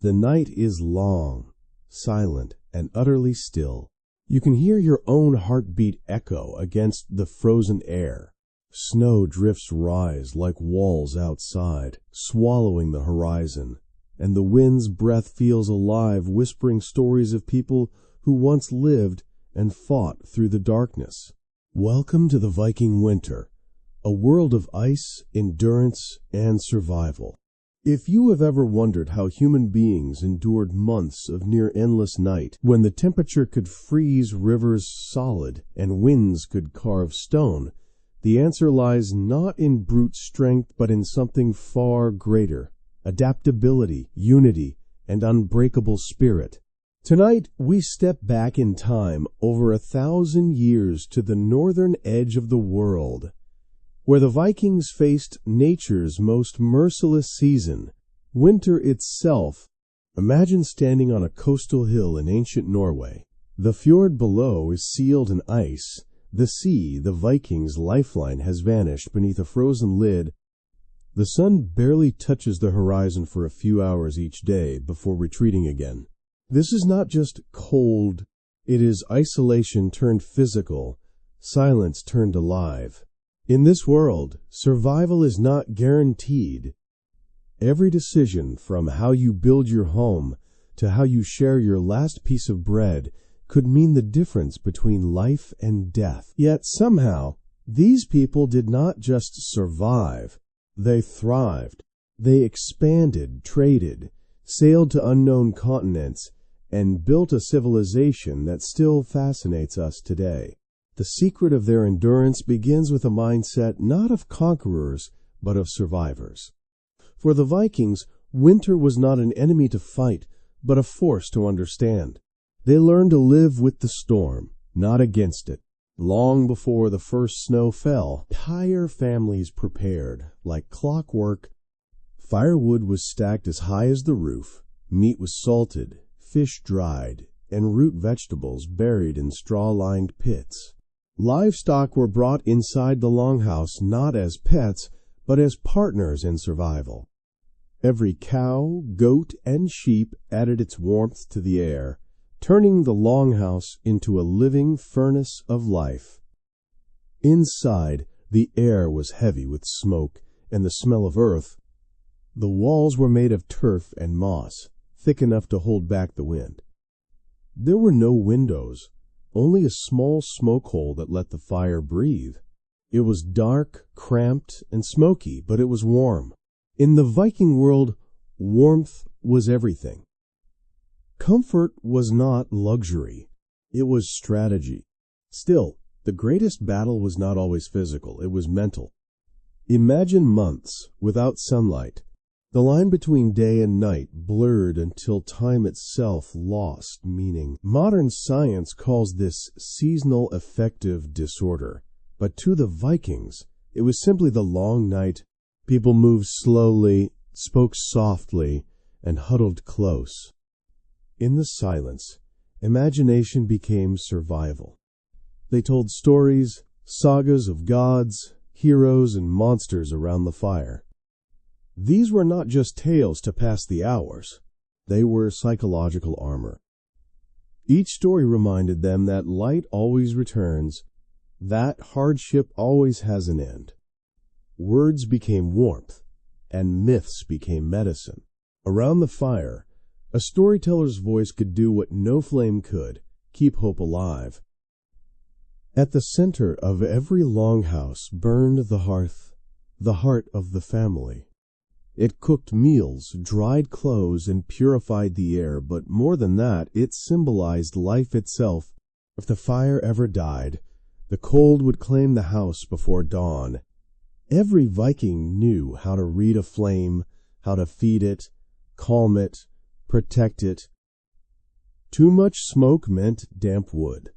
The night is long, silent, and utterly still. You can hear your own heartbeat echo against the frozen air. Snow drifts rise like walls outside, swallowing the horizon, and the wind's breath feels alive, whispering stories of people who once lived and fought through the darkness. Welcome to the Viking winter, a world of ice, endurance, and survival. If you have ever wondered how human beings endured months of near-endless night, when the temperature could freeze rivers solid and winds could carve stone, the answer lies not in brute strength but in something far greater: adaptability, unity, and unbreakable spirit. Tonight, we step back in time over 1,000 years to the northern edge of the world, where the Vikings faced nature's most merciless season, winter itself. Imagine standing on a coastal hill in ancient Norway. The fjord below is sealed in ice. The sea, the Vikings' lifeline, has vanished beneath a frozen lid. The sun barely touches the horizon for a few hours each day before retreating again. This is not just cold, it is isolation turned physical, silence turned alive. In this world, survival is not guaranteed. Every decision, from how you build your home to how you share your last piece of bread, could mean the difference between life and death. Yet somehow, these people did not just survive, they thrived. They expanded, traded, sailed to unknown continents, and built a civilization that still fascinates us today. The secret of their endurance begins with a mindset not of conquerors, but of survivors. For the Vikings, winter was not an enemy to fight, but a force to understand. They learned to live with the storm, not against it. Long before the first snow fell, entire families prepared. Like clockwork, firewood was stacked as high as the roof, meat was salted, fish dried, and root vegetables buried in straw-lined pits. Livestock were brought inside the Longhouse not as pets, but as partners in survival. Every cow, goat, and sheep added its warmth to the air, turning the Longhouse into a living furnace of life. Inside, the air was heavy with smoke and the smell of earth. The walls were made of turf and moss, thick enough to hold back the wind. There were no windows, only a small smoke hole that let the fire breathe. It was dark, cramped, and smoky, but it was warm. In the Viking world, warmth was everything. Comfort was not luxury, it was strategy. Still, the greatest battle was not always physical, it was mental. Imagine months without sunlight. The line between day and night blurred until time itself lost meaning. Modern science calls this seasonal affective disorder, but to the Vikings, it was simply the long night. People moved slowly, spoke softly, and huddled close. In the silence, imagination became survival. They told stories, sagas of gods, heroes, and monsters around the fire. These were not just tales to pass the hours. They were psychological armor. Each story reminded them that light always returns, that hardship always has an end. Words became warmth, and myths became medicine. Around the fire, a storyteller's voice could do what no flame could: keep hope alive. At the center of every longhouse burned the hearth, the heart of the family. It cooked meals, dried clothes, and purified the air, but more than that, it symbolized life itself. If the fire ever died, the cold would claim the house before dawn. Every Viking knew how to read a flame, how to feed it, calm it, protect it. Too much smoke meant damp wood.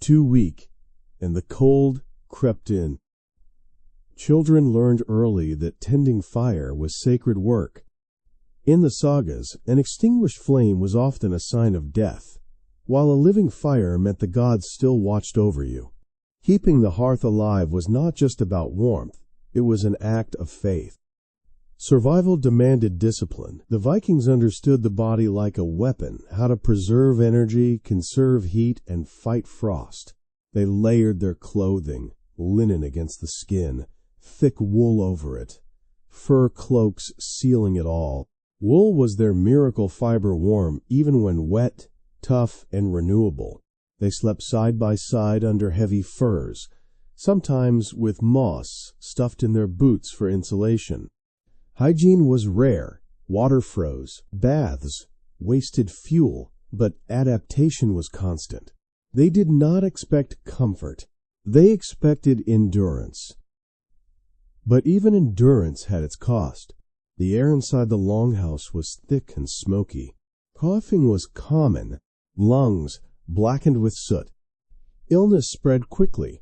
Too weak, and the cold crept in. Children learned early that tending fire was sacred work. In the sagas, an extinguished flame was often a sign of death, while a living fire meant the gods still watched over you. Keeping the hearth alive was not just about warmth, it was an act of faith. Survival demanded discipline. The Vikings understood the body like a weapon, how to preserve energy, conserve heat, and fight frost. They layered their clothing, linen against the skin, thick wool over it, fur cloaks sealing it all. Wool was their miracle fiber warm, even when wet, tough, and renewable. They slept side by side under heavy furs, sometimes with moss stuffed in their boots for insulation. Hygiene was rare. Water froze. Baths wasted fuel, but adaptation was constant. They did not expect comfort. They expected endurance. But even endurance had its cost. The air inside the Longhouse was thick and smoky. Coughing was common. Lungs blackened with soot. Illness spread quickly.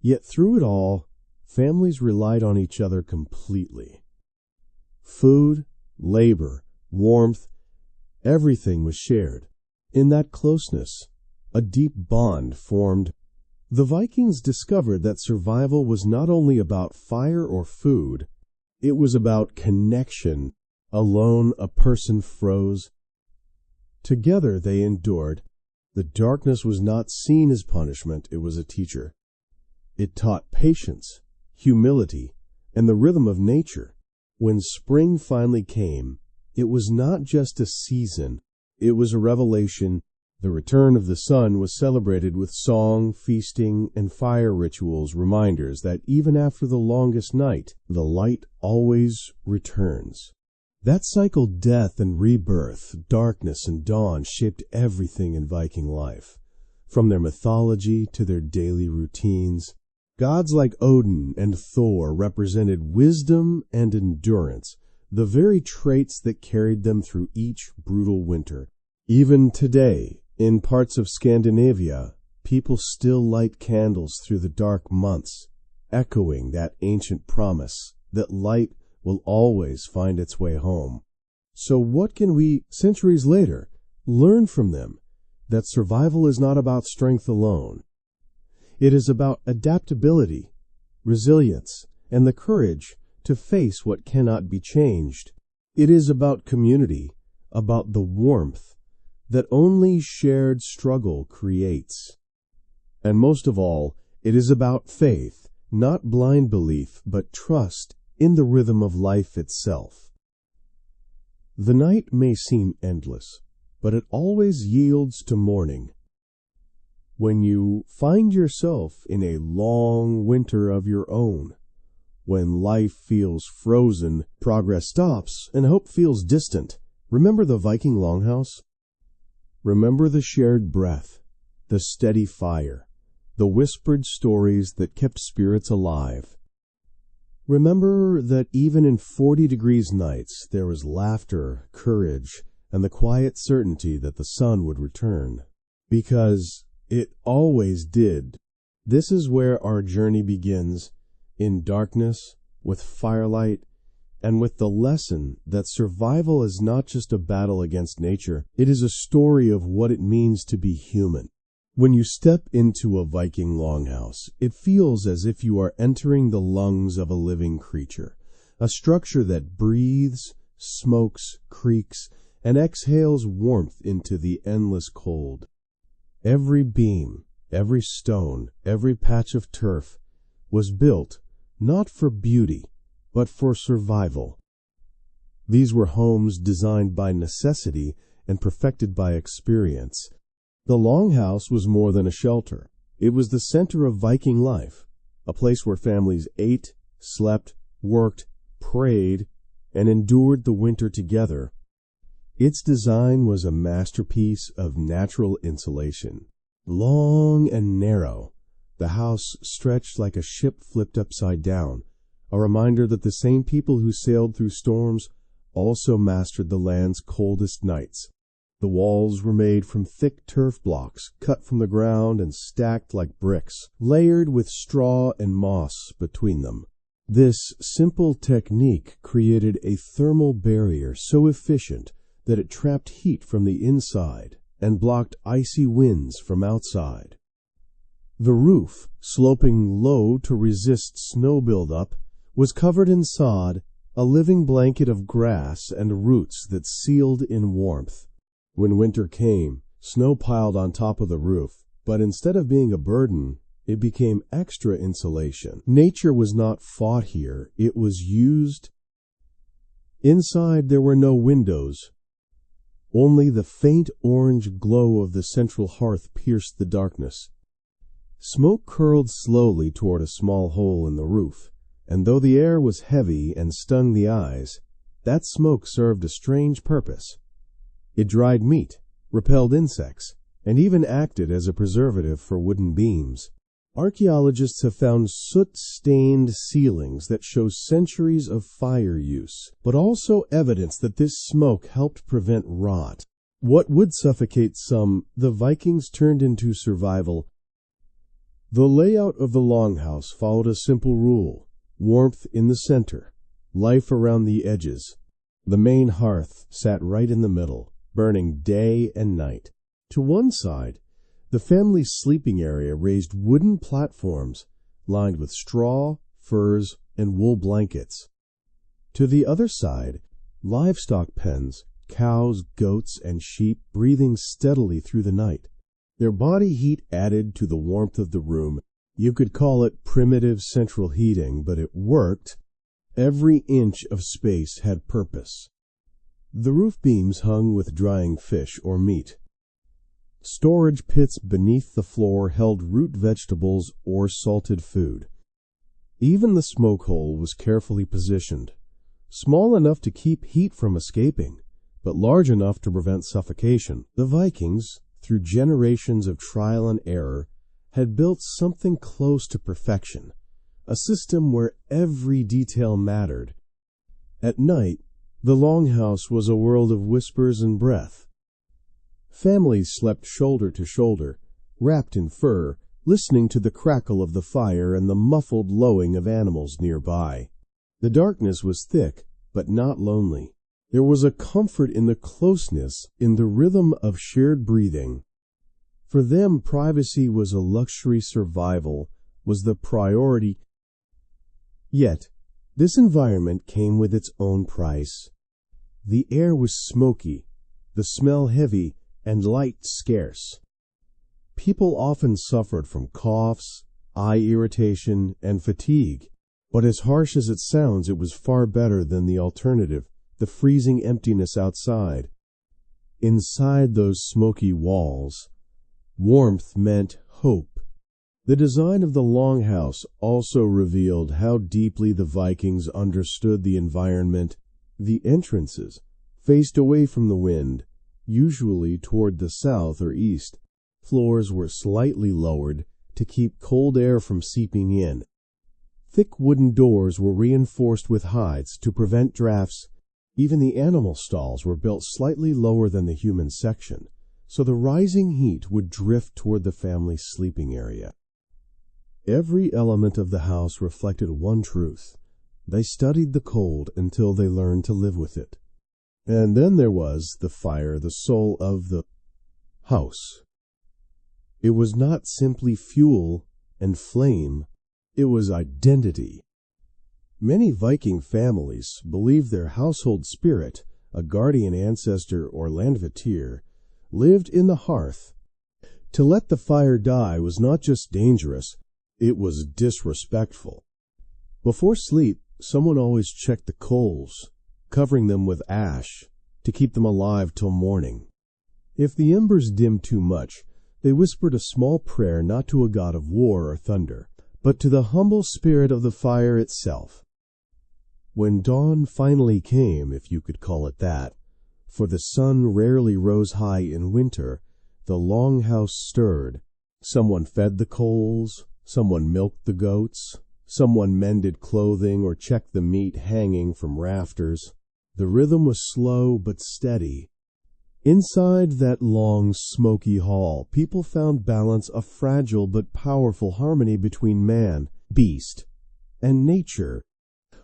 Yet through it all, families relied on each other completely. Food, labor, warmth, everything was shared. In that closeness, a deep bond formed. The Vikings discovered that survival was not only about fire or food, it was about connection. Alone, a person froze. Together they endured. The darkness was not seen as punishment, it was a teacher. It taught patience, humility, and the rhythm of nature. When spring finally came, it was not just a season, it was a revelation. The return of the sun was celebrated with song, feasting, and fire rituals, reminders that even after the longest night, the light always returns. That cycled death and rebirth, darkness and dawn shaped everything in Viking life, from their mythology to their daily routines. Gods like Odin and Thor represented wisdom and endurance, the very traits that carried them through each brutal winter. Even today, in parts of Scandinavia, people still light candles through the dark months, echoing that ancient promise that light will always find its way home. So what can we, centuries later, learn from them? That survival is not about strength alone. It is about adaptability, resilience, and the courage to face what cannot be changed. It is about community, about the warmth that only shared struggle creates. And most of all, it is about faith, not blind belief, but trust in the rhythm of life itself. The night may seem endless, but it always yields to morning. When you find yourself in a long winter of your own, when life feels frozen, progress stops, and hope feels distant, remember the Viking Longhouse? Remember the shared breath, the steady fire, the whispered stories that kept spirits alive. Remember that even in 40-degree nights there was laughter, courage, and the quiet certainty that the sun would return. Because it always did. This is where our journey begins, in darkness, with firelight, and with the lesson that survival is not just a battle against nature, it is a story of what it means to be human. When you step into a Viking longhouse, it feels as if you are entering the lungs of a living creature, a structure that breathes, smokes, creaks, and exhales warmth into the endless cold. Every beam, every stone, every patch of turf was built not for beauty, but for survival. These were homes designed by necessity and perfected by experience. The Longhouse was more than a shelter. It was the center of Viking life, a place where families ate, slept, worked, prayed, and endured the winter together. Its design was a masterpiece of natural insulation. Long and narrow, the house stretched like a ship flipped upside down, a reminder that the same people who sailed through storms also mastered the land's coldest nights. The walls were made from thick turf blocks, cut from the ground and stacked like bricks, layered with straw and moss between them. This simple technique created a thermal barrier so efficient that it trapped heat from the inside and blocked icy winds from outside. The roof, sloping low to resist snow buildup, was covered in sod, a living blanket of grass and roots that sealed in warmth. When winter came, snow piled on top of the roof, but instead of being a burden, it became extra insulation. Nature was not fought here, it was used. Inside there were no windows. Only the faint orange glow of the central hearth pierced the darkness. Smoke curled slowly toward a small hole in the roof, and though the air was heavy and stung the eyes, that smoke served a strange purpose. It dried meat, repelled insects, and even acted as a preservative for wooden beams. Archaeologists have found soot-stained ceilings that show centuries of fire use, but also evidence that this smoke helped prevent rot. What would suffocate some, the Vikings turned into survival. The layout of the Longhouse followed a simple rule: warmth in the center, life around the edges. The main hearth sat right in the middle, burning day and night. To one side, the family's sleeping area raised wooden platforms lined with straw, furs, and wool blankets. To the other side, livestock pens, cows, goats, and sheep breathing steadily through the night. Their body heat added to the warmth of the room. You could call it primitive central heating, but it worked. Every inch of space had purpose. The roof beams hung with drying fish or meat. Storage pits beneath the floor held root vegetables or salted food. Even the smoke hole was carefully positioned, small enough to keep heat from escaping, but large enough to prevent suffocation. The Vikings, through generations of trial and error, had built something close to perfection, a system where every detail mattered. At night, the Longhouse was a world of whispers and breath. Families slept shoulder to shoulder, wrapped in fur, listening to the crackle of the fire and the muffled lowing of animals nearby. The darkness was thick, but not lonely. There was a comfort in the closeness, in the rhythm of shared breathing. For them, privacy was a luxury, survival was the priority. Yet, this environment came with its own price. The air was smoky, the smell heavy, and light scarce. People often suffered from coughs, eye irritation, and fatigue, but as harsh as it sounds, it was far better than the alternative, the freezing emptiness outside. Inside those smoky walls, warmth meant hope. The design of the Longhouse also revealed how deeply the Vikings understood the environment. The entrances faced away from the wind, usually toward the south or east. Floors were slightly lowered to keep cold air from seeping in. Thick wooden doors were reinforced with hides to prevent drafts. Even the animal stalls were built slightly lower than the human section, so the rising heat would drift toward the family's sleeping area. Every element of the house reflected one truth: they studied the cold until they learned to live with it. And then there was the fire, the soul of the house. It was not simply fuel and flame, it was identity. Many Viking families believed their household spirit, a guardian ancestor or landvatir, lived in the hearth. To let the fire die was not just dangerous, it was disrespectful. Before sleep, someone always checked the coals, covering them with ash to keep them alive till morning. If the embers dimmed too much, they whispered a small prayer not to a god of war or thunder, but to the humble spirit of the fire itself. When dawn finally came, if you could call it that, for the sun rarely rose high in winter, the Longhouse stirred. Someone fed the coals, someone milked the goats, someone mended clothing or checked the meat hanging from rafters. The rhythm was slow but steady. Inside that long, smoky hall, people found balance, a fragile but powerful harmony between man, beast, and nature.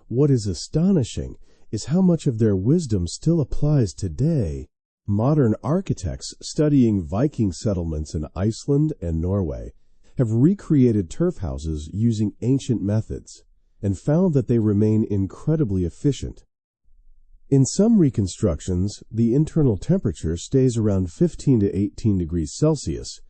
What is astonishing is how much of their wisdom still applies today. Modern architects studying Viking settlements in Iceland and Norway have recreated turf houses using ancient methods. and found that they remain incredibly efficient. In some reconstructions, the internal temperature stays around 15 to 18 degrees Celsius,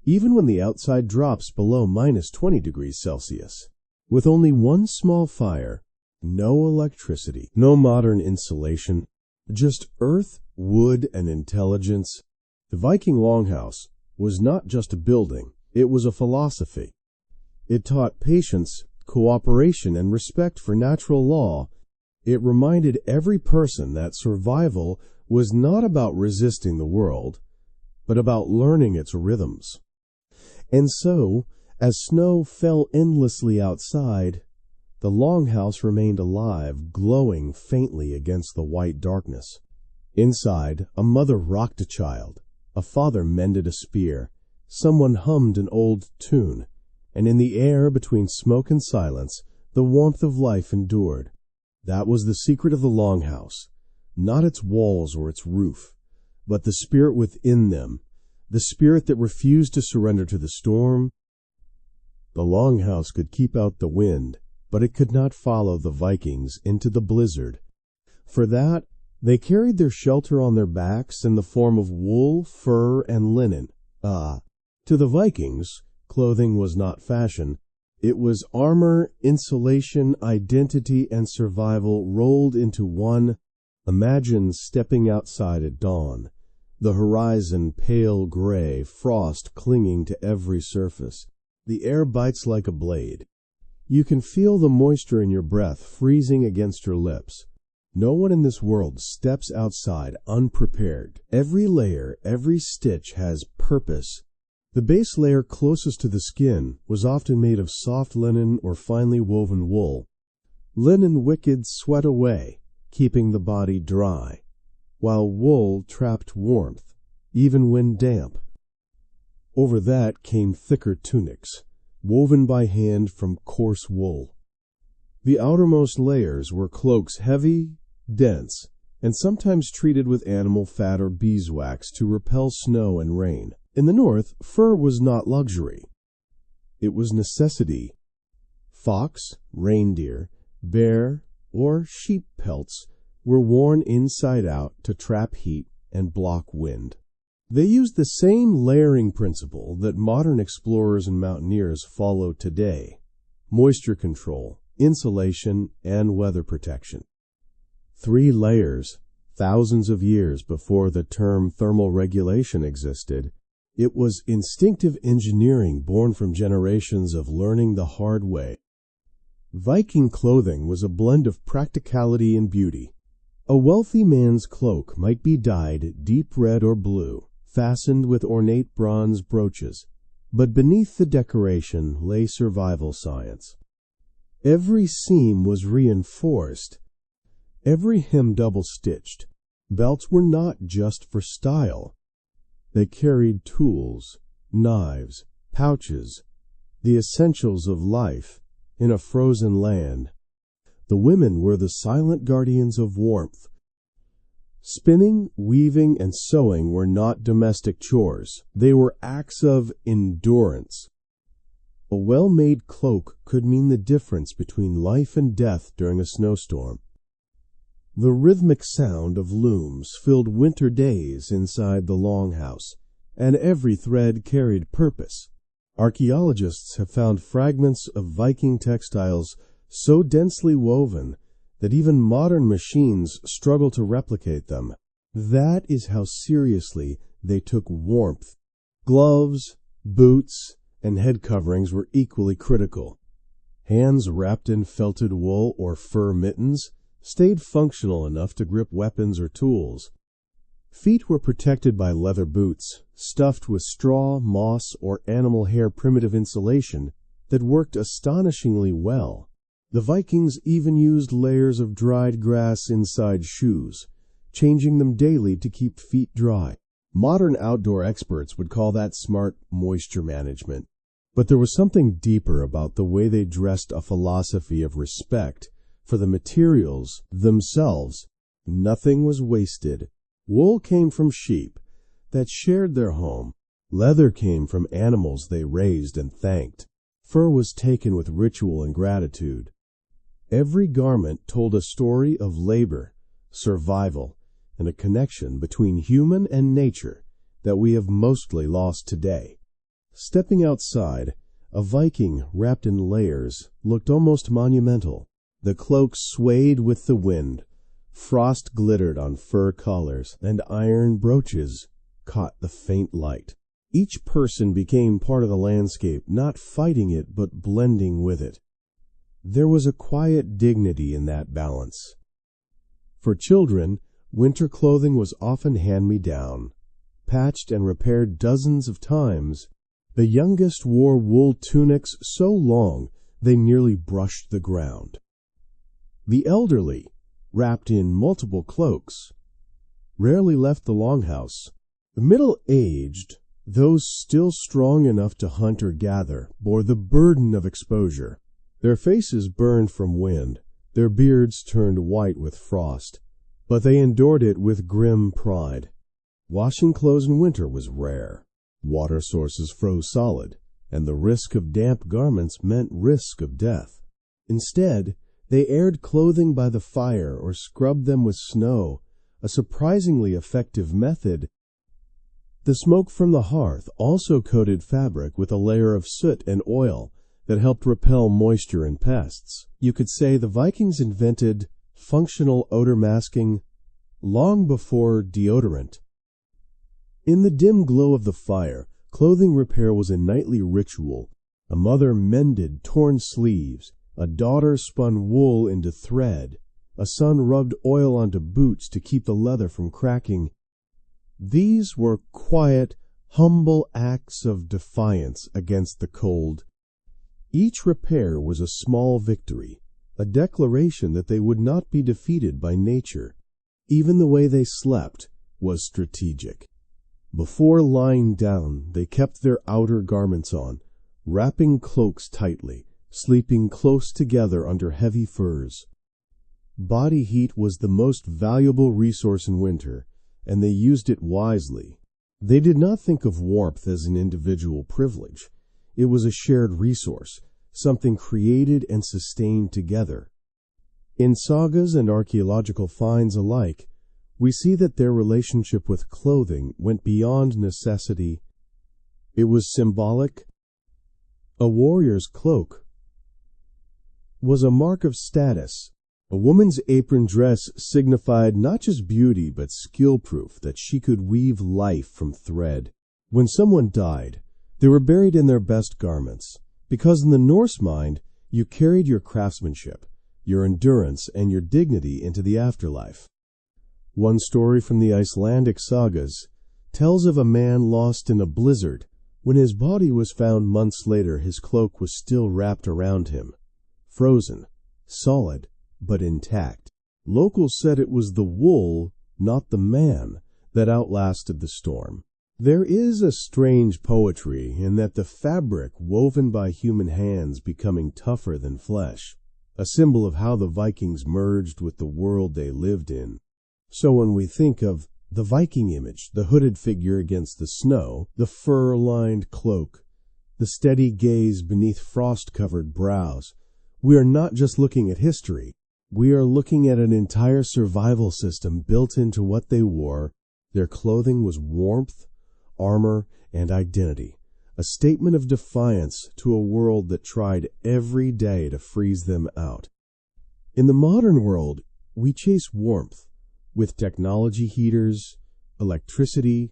even when the outside drops below -20 degrees Celsius. With only one small fire, no electricity, no modern insulation, just earth, wood, and intelligence, the Viking Longhouse was not just a building, it was a philosophy. It taught patience, cooperation, and respect for natural law. It reminded every person that survival was not about resisting the world, but about learning its rhythms. And so, as snow fell endlessly outside, the Longhouse remained alive, glowing faintly against the white darkness. Inside, a mother rocked a child, a father mended a spear, someone hummed an old tune, and in the air between smoke and silence, the warmth of life endured. That was the secret of the Longhouse, not its walls or its roof, but the spirit within them, the spirit that refused to surrender to the storm. The Longhouse could keep out the wind, but it could not follow the Vikings into the blizzard. For that, they carried their shelter on their backs in the form of wool, fur, and linen. To the Vikings, clothing was not fashion. It was armor, insulation, identity, and survival rolled into one. Imagine stepping outside at dawn, the horizon pale gray, frost clinging to every surface. The air bites like a blade. You can feel the moisture in your breath freezing against your lips. No one in this world steps outside unprepared. Every layer, every stitch has purpose. The base layer closest to the skin was often made of soft linen or finely woven wool. Linen wicked sweat away, keeping the body dry, while wool trapped warmth, even when damp. Over that came thicker tunics, woven by hand from coarse wool. The outermost layers were cloaks heavy, dense, and sometimes treated with animal fat or beeswax to repel snow and rain. In the north, fur was not luxury. It was necessity. Fox, reindeer, bear, or sheep pelts were worn inside out to trap heat and block wind. They used the same layering principle that modern explorers and mountaineers follow today: moisture control, insulation, and weather protection. 3 layers, thousands of years before the term thermal regulation existed. It was instinctive engineering born from generations of learning the hard way. Viking clothing was a blend of practicality and beauty. A wealthy man's cloak might be dyed deep red or blue, fastened with ornate bronze brooches, but beneath the decoration lay survival science. Every seam was reinforced, every hem double-stitched. Belts were not just for style. They carried tools, knives, pouches, the essentials of life in a frozen land. The women were the silent guardians of warmth. Spinning, weaving, and sewing were not domestic chores. They were acts of endurance. A well-made cloak could mean the difference between life and death during a snowstorm. The rhythmic sound of looms filled winter days inside the Longhouse, and every thread carried purpose. Archaeologists have found fragments of Viking textiles so densely woven that even modern machines struggle to replicate them. That is how seriously they took warmth. Gloves, boots, and head coverings were equally critical. Hands wrapped in felted wool or fur mittens stayed functional enough to grip weapons or tools. Feet were protected by leather boots, stuffed with straw, moss, or animal hair primitive insulation that worked astonishingly well. The Vikings even used layers of dried grass inside shoes, changing them daily to keep feet dry. Modern outdoor experts would call that smart moisture management. But there was something deeper about the way they dressed, a philosophy of respect for the materials themselves. Nothing was wasted. Wool came from sheep that shared their home. Leather came from animals they raised and thanked. Fur was taken with ritual and gratitude. Every garment told a story of labor, survival, and a connection between human and nature that we have mostly lost today. Stepping outside, a Viking wrapped in layers looked almost monumental. The cloak swayed with the wind, frost glittered on fur collars, and iron brooches caught the faint light. Each person became part of the landscape, not fighting it but blending with it. There was a quiet dignity in that balance. For children, winter clothing was often hand-me-down, patched and repaired dozens of times. The youngest wore wool tunics so long they nearly brushed the ground. The elderly, wrapped in multiple cloaks, rarely left the Longhouse. The middle-aged, those still strong enough to hunt or gather, bore the burden of exposure. Their faces burned from wind, their beards turned white with frost, but they endured it with grim pride. Washing clothes in winter was rare. Water sources froze solid, and the risk of damp garments meant risk of death. Instead, they aired clothing by the fire or scrubbed them with snow, a surprisingly effective method. The smoke from the hearth also coated fabric with a layer of soot and oil that helped repel moisture and pests. You could say the Vikings invented functional odor masking long before deodorant. In the dim glow of the fire, clothing repair was a nightly ritual. A mother mended torn sleeves, a daughter spun wool into thread, a son rubbed oil onto boots to keep the leather from cracking. These were quiet, humble acts of defiance against the cold. Each repair was a small victory, a declaration that they would not be defeated by nature. Even the way they slept was strategic. Before lying down, they kept their outer garments on, wrapping cloaks tightly, sleeping close together under heavy furs. Body heat was the most valuable resource in winter, and they used it wisely. They did not think of warmth as an individual privilege. It was a shared resource, something created and sustained together. In sagas and archaeological finds alike, we see that their relationship with clothing went beyond necessity. It was symbolic. A warrior's cloak was a mark of status. A woman's apron dress signified not just beauty but skill proof that she could weave life from thread. When someone died, they were buried in their best garments, because in the Norse mind, you carried your craftsmanship, your endurance, and your dignity into the afterlife. One story from the Icelandic sagas tells of a man lost in a blizzard. When his body was found months later, his cloak was still wrapped around him, frozen, solid, but intact. Locals said it was the wool, not the man, that outlasted the storm. There is a strange poetry in that the fabric woven by human hands becoming tougher than flesh, a symbol of how the Vikings merged with the world they lived in. So when we think of the Viking image, the hooded figure against the snow, the fur-lined cloak, the steady gaze beneath frost-covered brows, we are not just looking at history. We are looking at an entire survival system built into what they wore. Their clothing was warmth, armor, and identity, a statement of defiance to a world that tried every day to freeze them out. In the modern world, we chase warmth with technology heaters, electricity,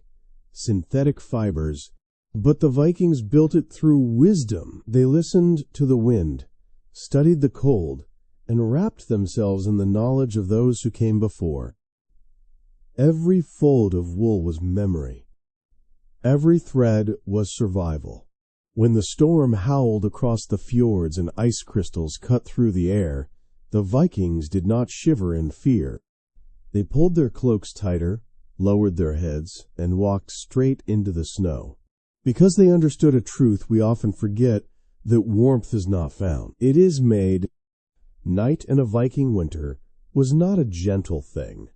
synthetic fibers, but the Vikings built it through wisdom. They listened to the wind, studied the cold, and wrapped themselves in the knowledge of those who came before. Every fold of wool was memory. Every thread was survival. When the storm howled across the fjords and ice crystals cut through the air, the Vikings did not shiver in fear. They pulled their cloaks tighter, lowered their heads, and walked straight into the snow. Because they understood a truth we often forget, that warmth is not found. It is made. Night in a Viking winter was not a gentle thing.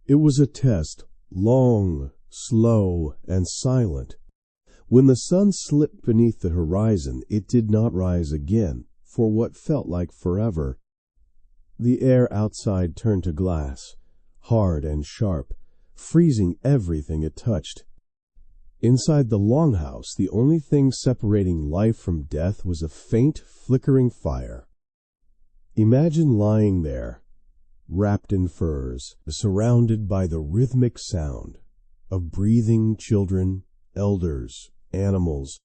It was a test, long, slow, and silent. When the sun slipped beneath the horizon, it did not rise again for what felt like forever. The air outside turned to glass, hard and sharp, freezing everything it touched. Inside the Longhouse, the only thing separating life from death was a faint, flickering fire. Imagine lying there, wrapped in furs, surrounded by the rhythmic sound of breathing children, elders, animals.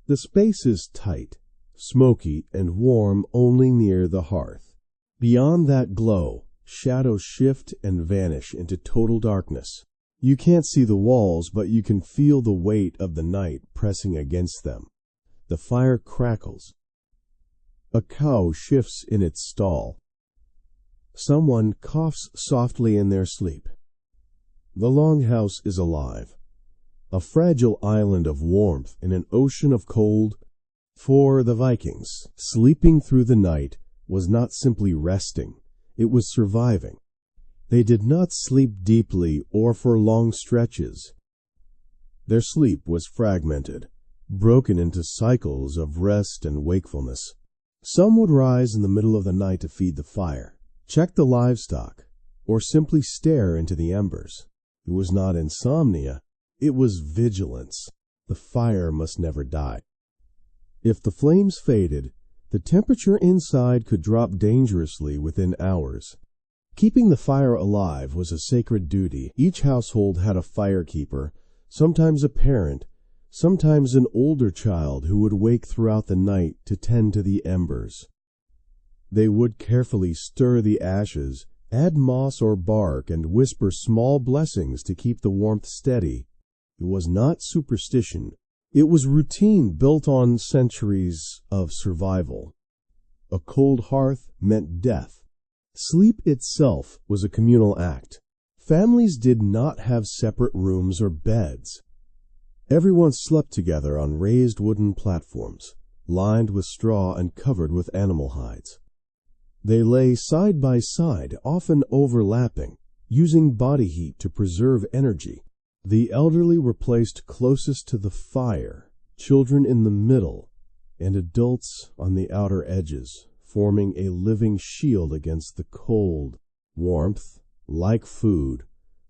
The space is tight, smoky, and warm only near the hearth. Beyond that glow, shadows shift and vanish into total darkness. You can't see the walls, but you can feel the weight of the night pressing against them. The fire crackles. A cow shifts in its stall. Someone coughs softly in their sleep. The Longhouse is alive, a fragile island of warmth in an ocean of cold. For the Vikings, sleeping through the night was not simply resting, it was surviving. They did not sleep deeply or for long stretches. Their sleep was fragmented, broken into cycles of rest and wakefulness. Some would rise in the middle of the night to feed the fire, check the livestock, or simply stare into the embers. It was not insomnia, it was vigilance. The fire must never die. If the flames faded, the temperature inside could drop dangerously within hours. Keeping the fire alive was a sacred duty. Each household had a firekeeper, sometimes a parent, sometimes an older child who would wake throughout the night to tend to the embers. They would carefully stir the ashes, add moss or bark, and whisper small blessings to keep the warmth steady. It was not superstition. It was routine built on centuries of survival. A cold hearth meant death. Sleep itself was a communal act. Families did not have separate rooms or beds. Everyone slept together on raised wooden platforms, lined with straw and covered with animal hides. They lay side by side, often overlapping, using body heat to preserve energy. The elderly were placed closest to the fire, children in the middle, and adults on the outer edges, forming a living shield against the cold. Warmth, like food,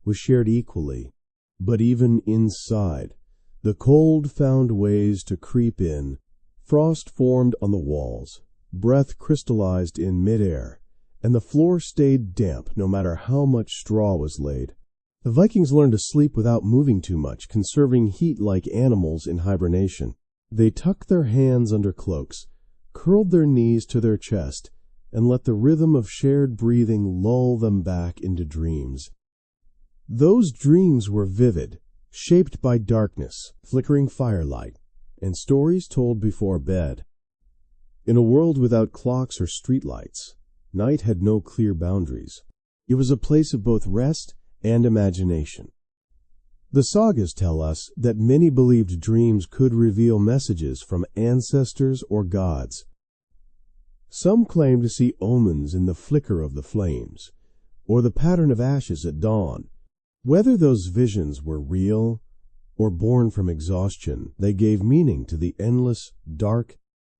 was shared equally. But even inside, the cold found ways to creep in. Frost formed on the walls, breath crystallized in midair, and the floor stayed damp no matter how much straw was laid. The Vikings learned to sleep without moving too much, conserving heat like animals in hibernation. They tucked their hands under cloaks, curled their knees to their chest, and let the rhythm of shared breathing lull them back into dreams. Those dreams were vivid, shaped by darkness, flickering firelight, and stories told before bed. In a world without clocks or streetlights, night had no clear boundaries. It was a place of both rest and imagination. The sagas tell us that many believed dreams could reveal messages from ancestors or gods. Some claimed to see omens in the flicker of the flames, or the pattern of ashes at dawn. Whether those visions were real or born from exhaustion, they gave meaning to the endless dark,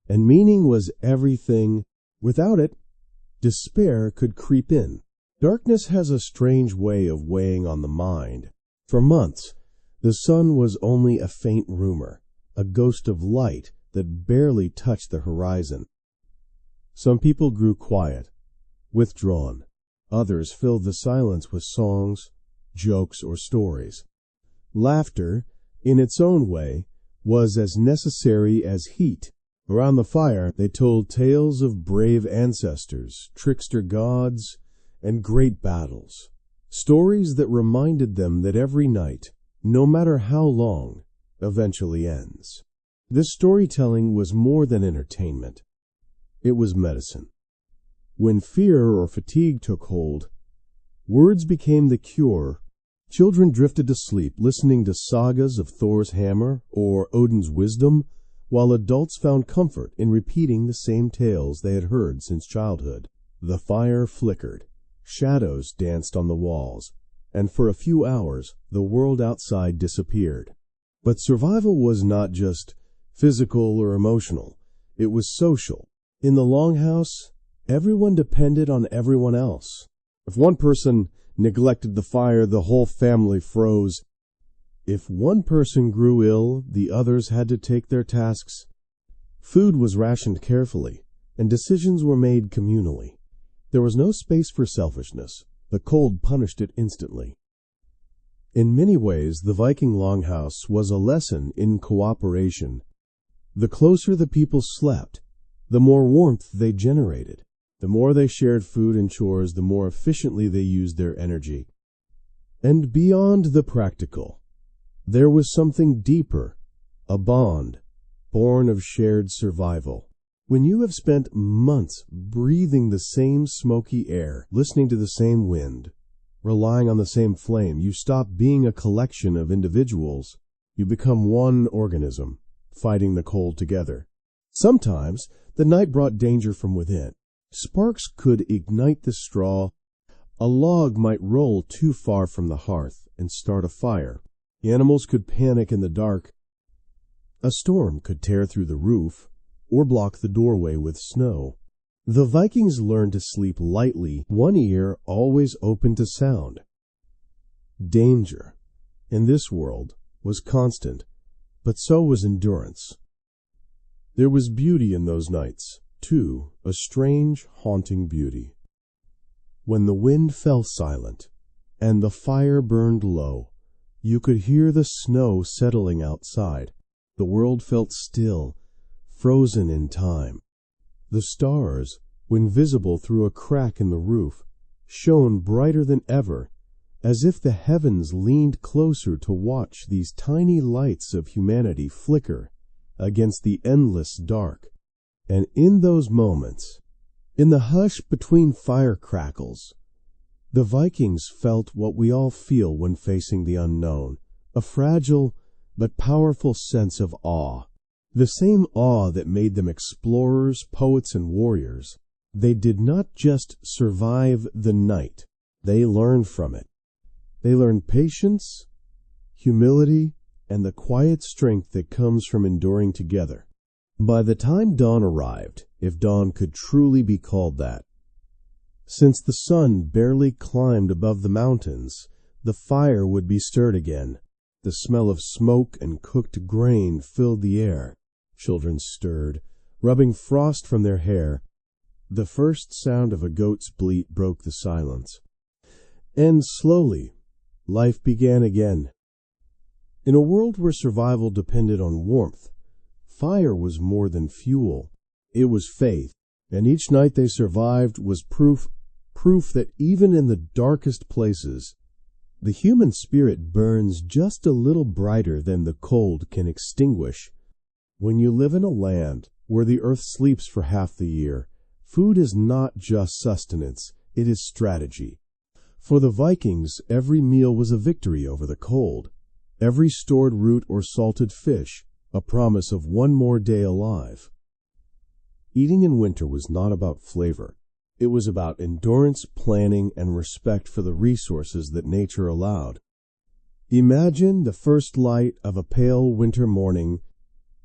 and meaning was everything. Without it, despair could creep in. Darkness has a strange way of weighing on the mind. For months, the sun was only a faint rumor, a ghost of light that barely touched the horizon. Some people grew quiet, withdrawn. Others filled the silence with songs, jokes, or stories. Laughter, in its own way, was as necessary as heat. Around the fire, they told tales of brave ancestors, trickster gods, and great battles. Stories that reminded them that every night, no matter how long, eventually ends. This storytelling was more than entertainment. It was medicine. When fear or fatigue took hold, words became the cure. Children drifted to sleep listening to sagas of Thor's hammer or Odin's wisdom, while adults found comfort in repeating the same tales they had heard since childhood. The fire flickered. Shadows danced on the walls, and for a few hours the world outside disappeared. But survival was not just physical or emotional. It was social. In the Longhouse, Everyone depended on everyone else. If one person neglected the fire, the whole family froze. If one person grew ill, the others had to take their tasks. Food was rationed carefully, and decisions were made communally. There was no space for selfishness. The cold punished it instantly. In many ways, the Viking Longhouse was a lesson in cooperation. The closer the people slept, the more warmth they generated. The more they shared food and chores, the more efficiently they used their energy. And beyond the practical, there was something deeper, a bond, born of shared survival. When you have spent months breathing the same smoky air, listening to the same wind, relying on the same flame, you stop being a collection of individuals. You become one organism, fighting the cold together. Sometimes the night brought danger from within. Sparks could ignite the straw. A log might roll too far from the hearth and start a fire. The animals could panic in the dark. A storm could tear through the roof or block the doorway with snow. The Vikings learned to sleep lightly, one ear always open to sound. Danger, in this world, was constant, but so was endurance. There was beauty in those nights, too, a strange, haunting beauty. When the wind fell silent, and the fire burned low, you could hear the snow settling outside. The world felt still, frozen in time. The stars, when visible through a crack in the roof, shone brighter than ever, as if the heavens leaned closer to watch these tiny lights of humanity flicker against the endless dark. And in those moments, in the hush between fire crackles, the Vikings felt what we all feel when facing the unknown, a fragile but powerful sense of awe. The same awe that made them explorers, poets, and warriors. They did not just survive the night, they learned from it. They learned patience, humility, and the quiet strength that comes from enduring together. By the time dawn arrived, if dawn could truly be called that, since the sun barely climbed above the mountains, the fire would be stirred again. The smell of smoke and cooked grain filled the air. Children stirred, rubbing frost from their hair. The first sound of a goat's bleat broke the silence. And slowly, life began again. In a world where survival depended on warmth, fire was more than fuel. It was faith, and each night they survived was proof that even in the darkest places, the human spirit burns just a little brighter than the cold can extinguish. When you live in a land where the earth sleeps for half the year, food is not just sustenance, it is strategy. For the Vikings, every meal was a victory over the cold. Every stored root or salted fish, a promise of one more day alive. Eating in winter was not about flavor. It was about endurance, planning, and respect for the resources that nature allowed. Imagine the first light of a pale winter morning.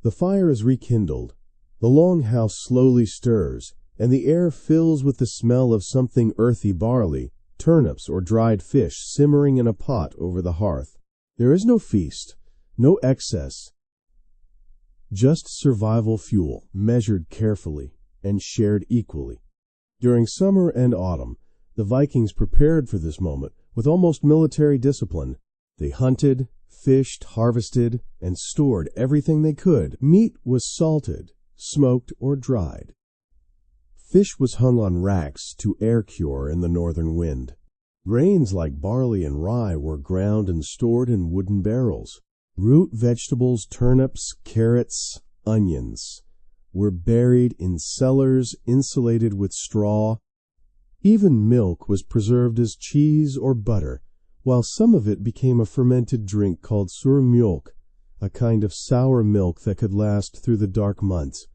The fire is rekindled. The Longhouse slowly stirs, and the air fills with the smell of something earthy, barley, turnips, or dried fish simmering in a pot over the hearth. There is no feast, no excess, just survival fuel, measured carefully and shared equally. During summer and autumn, the Vikings prepared for this moment with almost military discipline. They hunted, fished, harvested, and stored everything they could. Meat was salted, smoked, or dried. Fish was hung on racks to air cure in the northern wind. Grains like barley and rye were ground and stored in wooden barrels. Root vegetables, turnips, carrots, onions were buried in cellars insulated with straw. Even milk was preserved as cheese or butter, while some of it became a fermented drink called surmjölk, a kind of sour milk that could last through the dark months.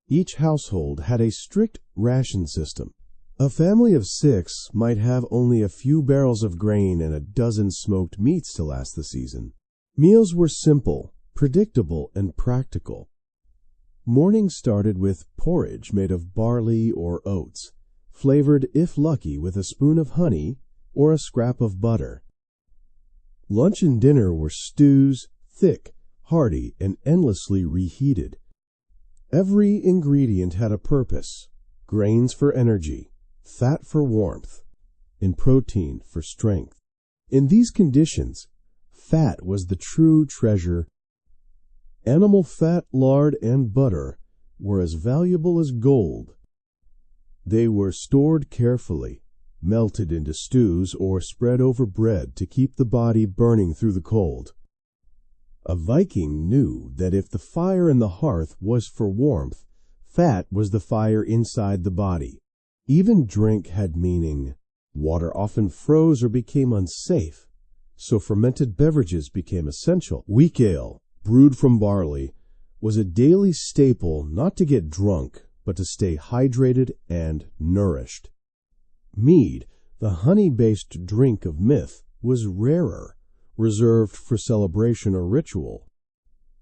Each household had a strict ration system. A family of 6 might have only a few barrels of grain and a dozen smoked meats to last the season. Meals were simple, predictable, and practical. Morning started with porridge made of barley or oats. flavored if lucky with a spoon of honey or a scrap of butter. Lunch and dinner were stews, thick, hearty, and endlessly reheated. Every ingredient had a purpose: grains for energy, fat for warmth, and protein for strength. In these conditions, fat was the true treasure. Animal fat, lard, and butter were as valuable as gold. They were stored carefully, melted into stews, or spread over bread to keep the body burning through the cold. A Viking knew that if the fire in the hearth was for warmth, fat was the fire inside the body. Even drink had meaning. Water often froze or became unsafe, so fermented beverages became essential. Weak ale, brewed from barley, was a daily staple, not to get drunk, but to stay hydrated and nourished. Mead, the honey-based drink of myth, was rarer, reserved for celebration or ritual.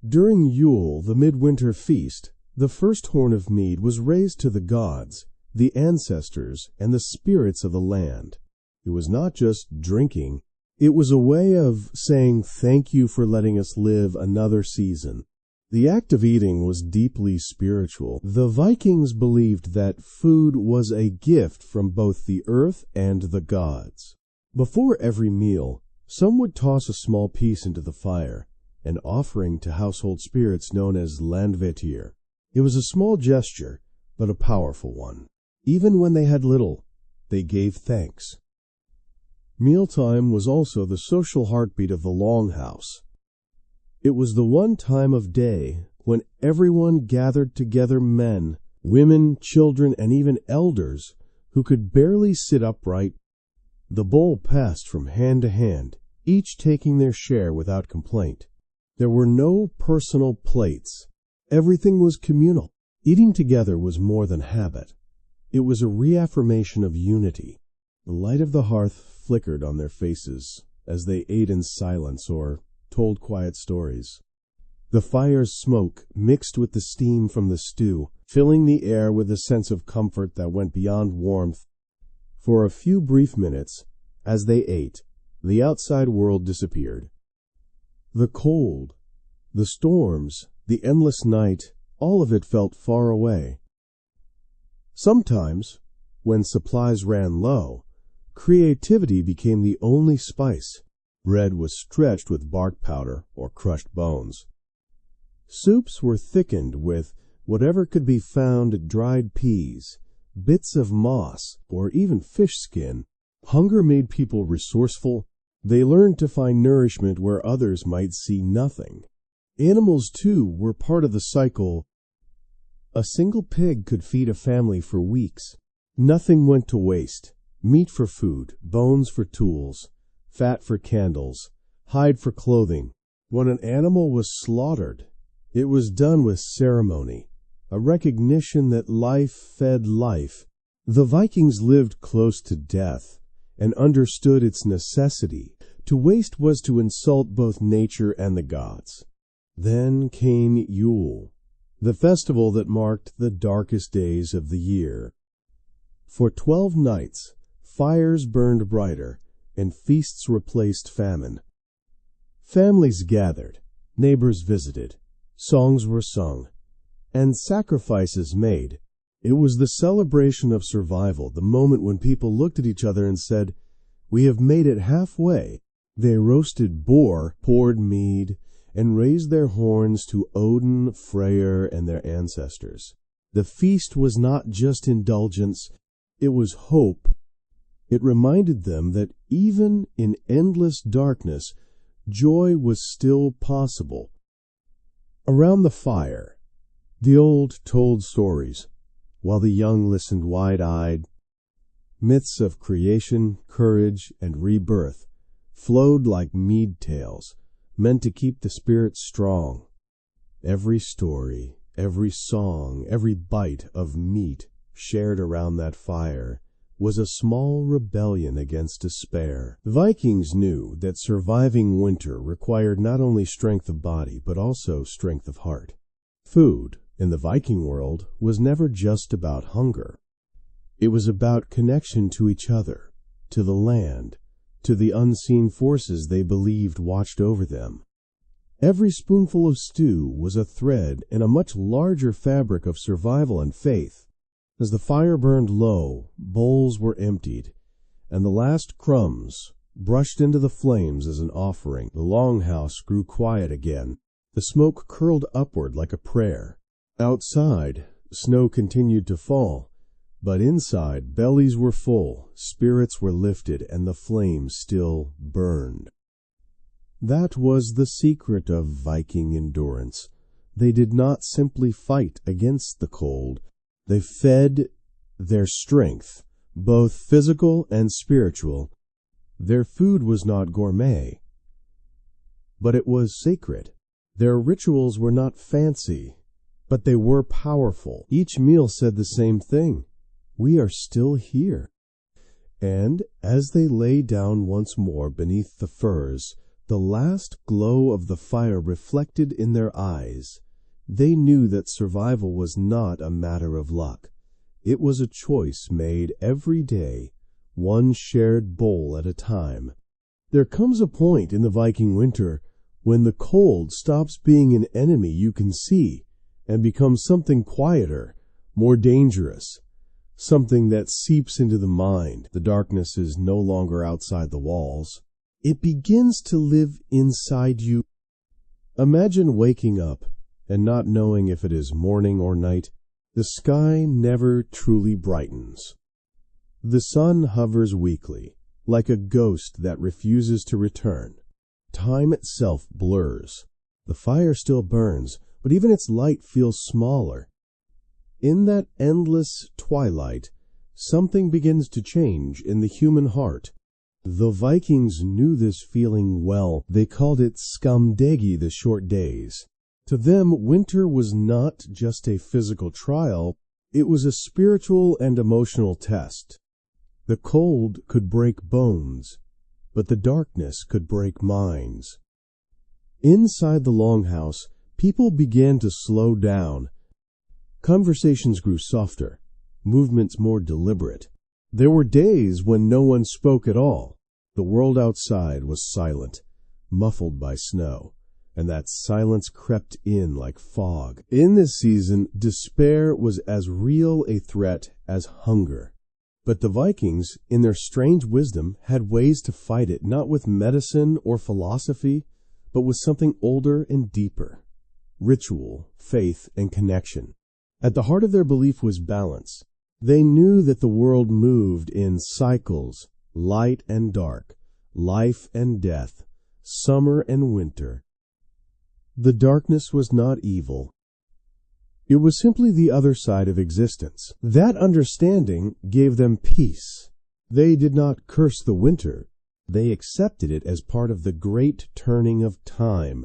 During Yule, the midwinter feast, the first horn of mead was raised to the gods, the ancestors, and the spirits of the land. It was not just drinking, it was a way of saying thank you for letting us live another season. The act of eating was deeply spiritual. The Vikings believed that food was a gift from both the earth and the gods. Before every meal, some would toss a small piece into the fire, an offering to household spirits known as landvetir. It was a small gesture, but a powerful one. Even when they had little, they gave thanks. Mealtime was also the social heartbeat of the Longhouse. It was the one time of day when everyone gathered together, men, women, children, and even elders who could barely sit upright. The bowl passed from hand to hand, each taking their share without complaint. There were no personal plates. Everything was communal. Eating together was more than habit. It was a reaffirmation of unity. The light of the hearth flickered on their faces as they ate in silence or told quiet stories. The fire's smoke mixed with the steam from the stew, filling the air with a sense of comfort that went beyond warmth. For a few brief minutes, as they ate, the outside world disappeared. The cold, the storms, the endless night, all of it felt far away. Sometimes, when supplies ran low, creativity became the only spice. Bread was stretched with bark powder or crushed bones. Soups were thickened with whatever could be found: dried peas, bits of moss, or even fish skin. Hunger made people resourceful. They learned to find nourishment where others might see nothing. Animals, too, were part of the cycle. A single pig could feed a family for weeks. Nothing went to waste. Meat for food, bones for tools, fat for candles, hide for clothing. When an animal was slaughtered, it was done with ceremony, a recognition that life fed life. The Vikings lived close to death and understood its necessity. To waste was to insult both nature and the gods. Then came Yule, the festival that marked the darkest days of the year. For 12 nights, fires burned brighter, and feasts replaced famine. Families gathered, neighbors visited, songs were sung, and sacrifices made. It was the celebration of survival, the moment when people looked at each other and said, "We have made it halfway." They roasted boar, poured mead, and raised their horns to Odin, Freyr, and their ancestors. The feast was not just indulgence, it was hope. It reminded them that even in endless darkness, joy was still possible. Around the fire, the old told stories, while the young listened wide-eyed. Myths of creation, courage, and rebirth flowed like mead tales, meant to keep the spirit strong. Every story, every song, every bite of meat shared around that fire was a small rebellion against despair. The Vikings knew that surviving winter required not only strength of body, but also strength of heart. Food, in the Viking world, was never just about hunger. It was about connection to each other, to the land, to the unseen forces they believed watched over them. Every spoonful of stew was a thread in a much larger fabric of survival and faith. As the fire burned low, bowls were emptied, and the last crumbs brushed into the flames as an offering. The Longhouse grew quiet again. The smoke curled upward like a prayer. Outside, snow continued to fall, but inside, bellies were full, spirits were lifted, and the flames still burned. That was the secret of Viking endurance. They did not simply fight against the cold. They fed their strength, both physical and spiritual. Their food was not gourmet, but it was sacred. Their rituals were not fancy, but they were powerful. Each meal said the same thing: "We are still here." And as they lay down once more beneath the firs, the last glow of the fire reflected in their eyes, they knew that survival was not a matter of luck. It was a choice made every day, one shared bowl at a time. There comes a point in the Viking winter when the cold stops being an enemy you can see and becomes something quieter, more dangerous, something that seeps into the mind. The darkness is no longer outside the walls. It begins to live inside you. Imagine waking up and not knowing if it is morning or night. The sky never truly brightens. The sun hovers weakly, like a ghost that refuses to return. Time itself blurs. The fire still burns, but even its light feels smaller. In that endless twilight, something begins to change in the human heart. The Vikings knew this feeling well. They called it skamdegi, the short days. To them, winter was not just a physical trial, it was a spiritual and emotional test. The cold could break bones, but the darkness could break minds. Inside the Longhouse, people began to slow down. Conversations grew softer, movements more deliberate. There were days when no one spoke at all. The world outside was silent, muffled by snow, and that silence crept in like fog. In this season, despair was as real a threat as hunger. But the Vikings, in their strange wisdom, had ways to fight it, not with medicine or philosophy, but with something older and deeper: ritual, faith, and connection. At the heart of their belief was balance. They knew that the world moved in cycles, light and dark, life and death, summer and winter. The darkness was not evil. It was simply the other side of existence. That understanding gave them peace. They did not curse the winter. They accepted it as part of the great turning of time.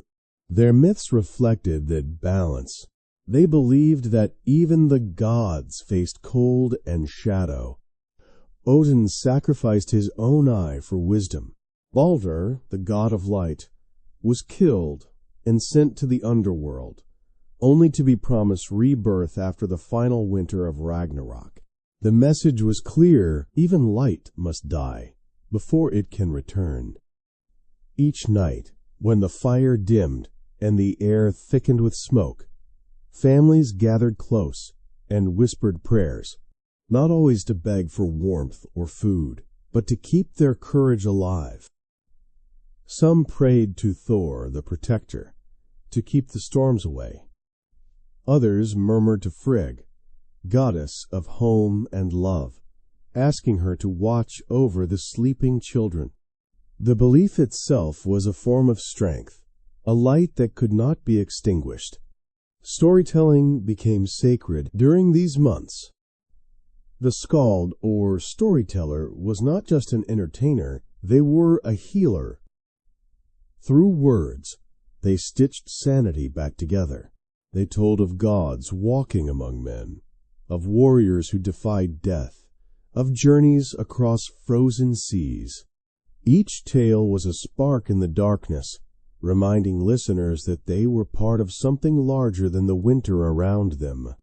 Their myths reflected that balance. They believed that even the gods faced cold and shadow. Odin sacrificed his own eye for wisdom. Balder, the god of light, was killed and sent to the underworld, only to be promised rebirth after the final winter of Ragnarok. The message was clear: even light must die before it can return. Each night, when the fire dimmed and the air thickened with smoke, families gathered close and whispered prayers, not always to beg for warmth or food, but to keep their courage alive. Some prayed to Thor, the protector, to keep the storms away. Others murmured to Frigg, goddess of home and love, asking her to watch over the sleeping children. The belief itself was a form of strength, a light that could not be extinguished. Storytelling became sacred during these months. The skald, or storyteller, was not just an entertainer, they were a healer. Through words, they stitched sanity back together. They told of gods walking among men, of warriors who defied death, of journeys across frozen seas. Each tale was a spark in the darkness, reminding listeners that they were part of something larger than the winter around them.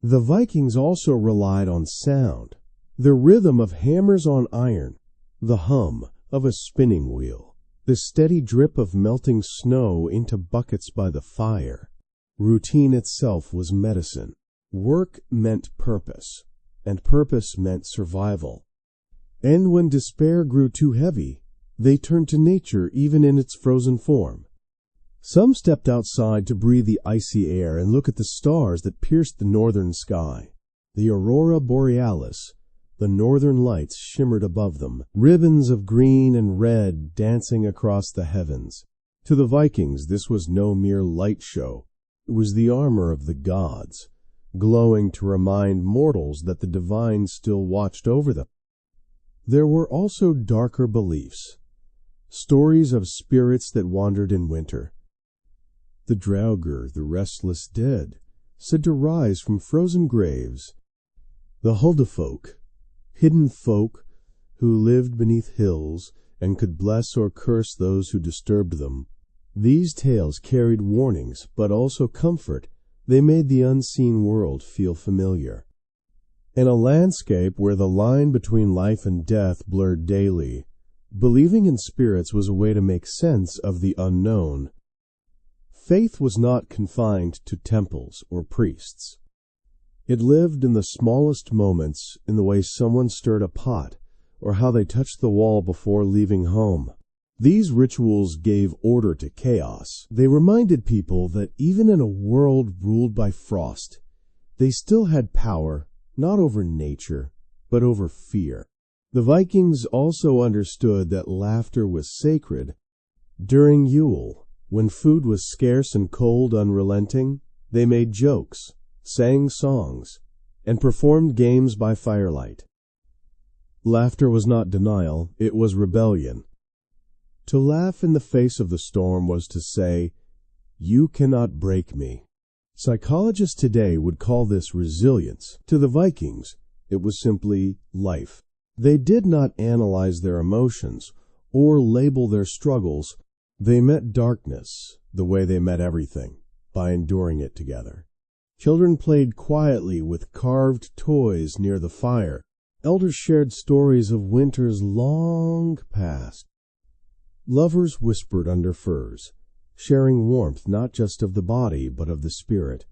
The Vikings also relied on sound. The rhythm of hammers on iron, the hum of a spinning wheel, the steady drip of melting snow into buckets by the fire. Routine itself was medicine. Work meant purpose, and purpose meant survival. And when despair grew too heavy, they turned to nature even in its frozen form. Some stepped outside to breathe the icy air and look at the stars that pierced the northern sky. The aurora borealis, the northern lights, shimmered above them, ribbons of green and red dancing across the heavens. To the Vikings, this was no mere light show. It was the armor of the gods, glowing to remind mortals that the divine still watched over them. There were also darker beliefs, stories of spirits that wandered in winter. The Draugr, the restless dead, said to rise from frozen graves. The Huldafolk, hidden folk who lived beneath hills and could bless or curse those who disturbed them. These tales carried warnings, but also comfort. They made the unseen world feel familiar. In a landscape where the line between life and death blurred daily, believing in spirits was a way to make sense of the unknown. Faith was not confined to temples or priests. It lived in the smallest moments, in the way someone stirred a pot, or how they touched the wall before leaving home. These rituals gave order to chaos. They reminded people that even in a world ruled by frost, they still had power, not over nature, but over fear. The Vikings also understood that laughter was sacred. During Yule, when food was scarce and cold unrelenting, they made jokes, sang songs, and performed games by firelight. Laughter was not denial, it was rebellion. To laugh in the face of the storm was to say, "You cannot break me." Psychologists today would call this resilience. To the Vikings, it was simply life. They did not analyze their emotions or label their struggles. They met darkness the way they met everything, by enduring it together. Children played quietly with carved toys near the fire. Elders shared stories of winters long past. Lovers whispered under firs, sharing warmth not just of the body but of the spirit.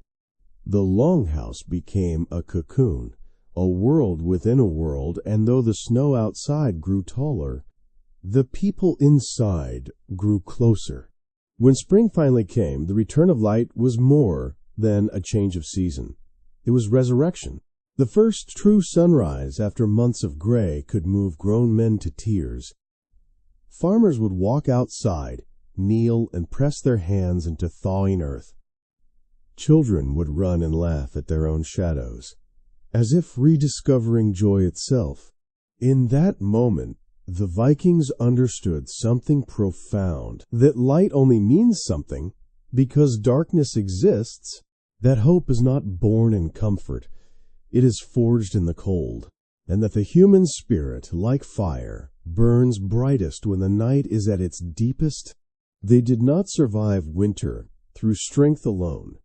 The Longhouse became a cocoon, a world within a world, and though the snow outside grew taller, the people inside grew closer. When spring finally came, the return of light was more than a change of season. It was resurrection. The first true sunrise after months of gray could move grown men to tears. Farmers would walk outside, kneel, and press their hands into thawing earth. Children would run and laugh at their own shadows, as if rediscovering joy itself. In that moment, the Vikings understood something profound, that light only means something because darkness exists, that hope is not born in comfort, it is forged in the cold, and that the human spirit, like fire, burns brightest when the night is at its deepest. They did not survive winter through strength alone.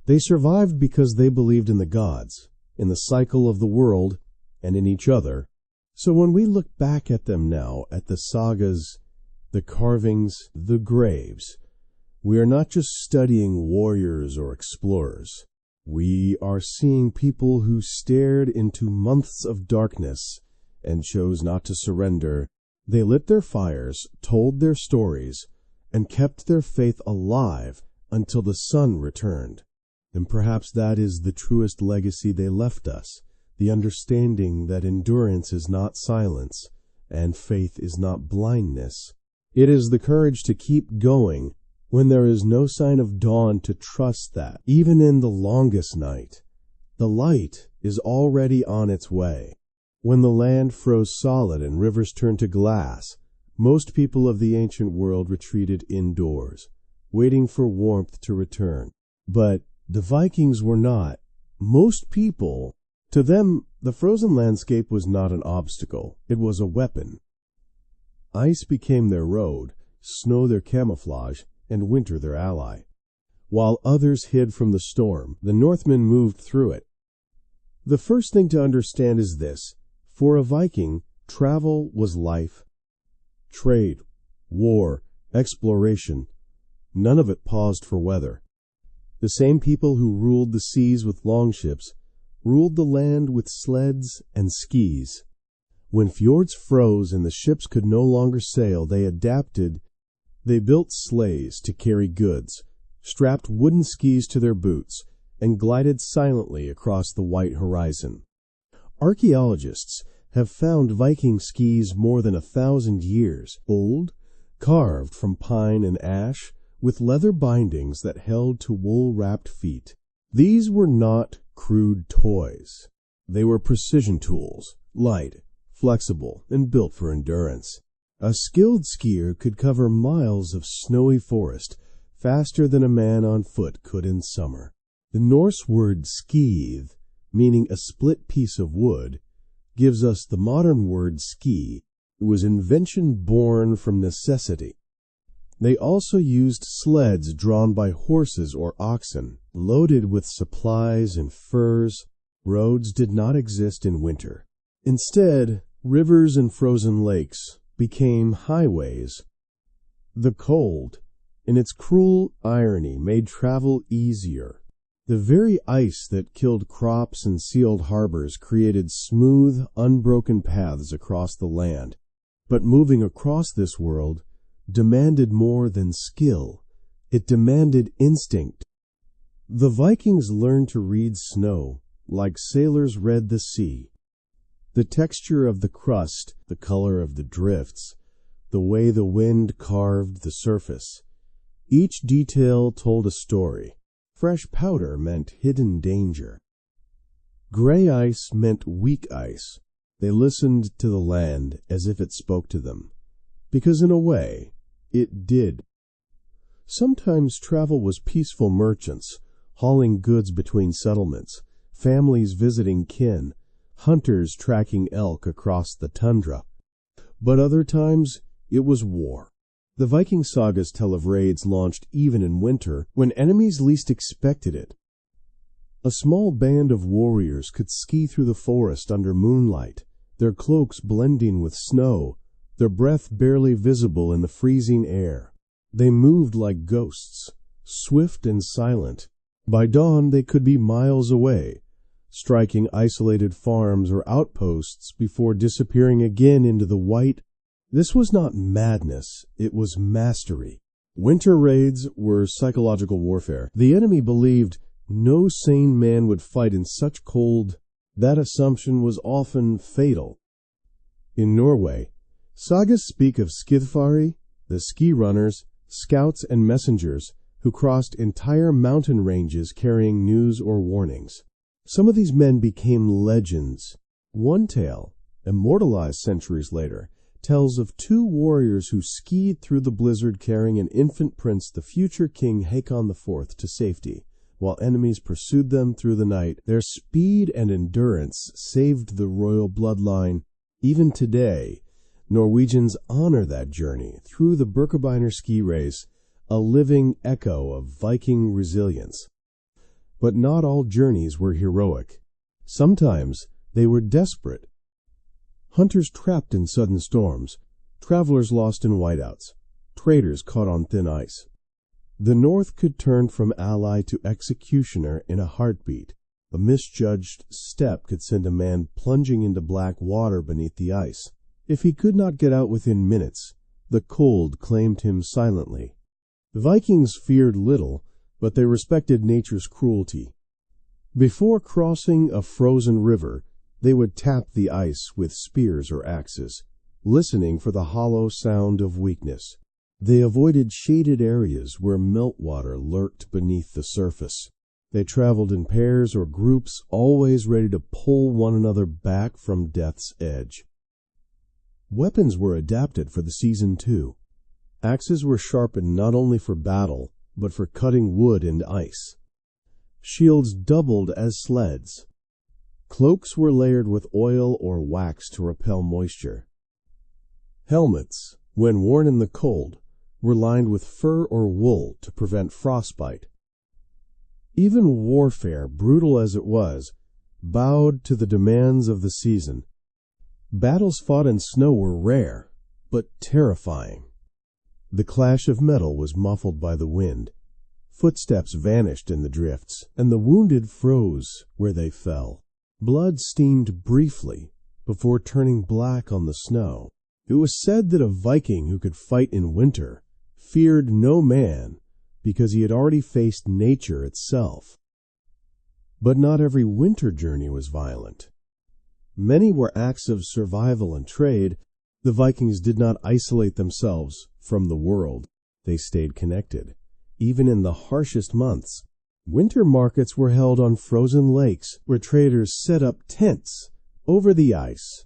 They survived because they believed in the gods, in the cycle of the world, and in each other. So when we look back at them now, at the sagas, the carvings, the graves, we are not just studying warriors or explorers. We are seeing people who stared into months of darkness and chose not to surrender. They lit their fires, told their stories, and kept their faith alive until the sun returned. And perhaps that is the truest legacy they left us, the understanding that endurance is not silence, and faith is not blindness. It is the courage to keep going when there is no sign of dawn, to trust that, even in the longest night, the light is already on its way. When the land froze solid and rivers turned to glass, most people of the ancient world retreated indoors, waiting for warmth to return. But the Vikings were not. Most people, to them, the frozen landscape was not an obstacle, it was a weapon. Ice became their road, snow their camouflage, and winter their ally. While others hid from the storm, the Northmen moved through it. The first thing to understand is this: For a Viking, travel was life. Trade, war, exploration, none of it paused for weather. The same people who ruled the seas with longships ruled the land with sleds and skis. When fjords froze and the ships could no longer sail, they adapted. They built sleighs to carry goods, strapped wooden skis to their boots, and glided silently across the white horizon. Archaeologists have found Viking skis more than 1,000 years old, carved from pine and ash, with leather bindings that held to wool-wrapped feet. These were not crude toys. They were precision tools, light, flexible, and built for endurance. A skilled skier could cover miles of snowy forest faster than a man on foot could in summer. The Norse word skeið, meaning a split piece of wood, gives us the modern word ski. It was invention born from necessity. They also used sleds drawn by horses or oxen, loaded with supplies and furs. Roads did not exist in winter. Instead, rivers and frozen lakes became highways. The cold, in its cruel irony, made travel easier. The very ice that killed crops and sealed harbors created smooth, unbroken paths across the land. But moving across this world demanded more than skill. It demanded instinct. The Vikings learned to read snow like sailors read the sea. The texture of the crust, the color of the drifts, the way the wind carved the surface. Each detail told a story. Fresh powder meant hidden danger. Gray ice meant weak ice. They listened to the land as if it spoke to them, because in a way, it did. Sometimes travel was peaceful merchants, hauling goods between settlements, families visiting kin, hunters tracking elk across the tundra. But other times, it was war. The Viking sagas tell of raids launched even in winter, when enemies least expected it. A small band of warriors could ski through the forest under moonlight, their cloaks blending with snow, their breath barely visible in the freezing air. They moved like ghosts, swift and silent. By dawn they could be miles away, striking isolated farms or outposts before disappearing again into the white. This was not madness, it was mastery. Winter raids were psychological warfare. The enemy believed no sane man would fight in such cold. That assumption was often fatal. In Norway, sagas speak of skidfari, the ski runners, scouts and messengers who crossed entire mountain ranges carrying news or warnings. Some of these men became legends. One tale, immortalized centuries later, tells of two warriors who skied through the blizzard carrying an infant prince, the future King Hakon IV, to safety, while enemies pursued them through the night. Their speed and endurance saved the royal bloodline. Even today, Norwegians honor that journey through the Birkebeiner ski race, a living echo of Viking resilience. But not all journeys were heroic. Sometimes they were desperate. Hunters trapped in sudden storms, travelers lost in whiteouts, traders caught on thin ice. The North could turn from ally to executioner in a heartbeat. A misjudged step could send a man plunging into black water beneath the ice. If he could not get out within minutes, the cold claimed him silently. The Vikings feared little, but they respected nature's cruelty. Before crossing a frozen river, they would tap the ice with spears or axes, listening for the hollow sound of weakness. They avoided shaded areas where meltwater lurked beneath the surface. They traveled in pairs or groups, always ready to pull one another back from death's edge. Weapons were adapted for the season too. Axes were sharpened not only for battle, but for cutting wood and ice. Shields doubled as sleds. Cloaks were layered with oil or wax to repel moisture. Helmets, when worn in the cold, were lined with fur or wool to prevent frostbite. Even warfare, brutal as it was, bowed to the demands of the season. Battles fought in snow were rare, but terrifying. The clash of metal was muffled by the wind. Footsteps vanished in the drifts, and the wounded froze where they fell. Blood steamed briefly before turning black on the snow. It was said that a Viking who could fight in winter feared no man because he had already faced nature itself. But not every winter journey was violent. Many were acts of survival and trade. The Vikings did not isolate themselves from the world. They stayed connected, even in the harshest months. Winter markets were held on frozen lakes where traders set up tents over the ice.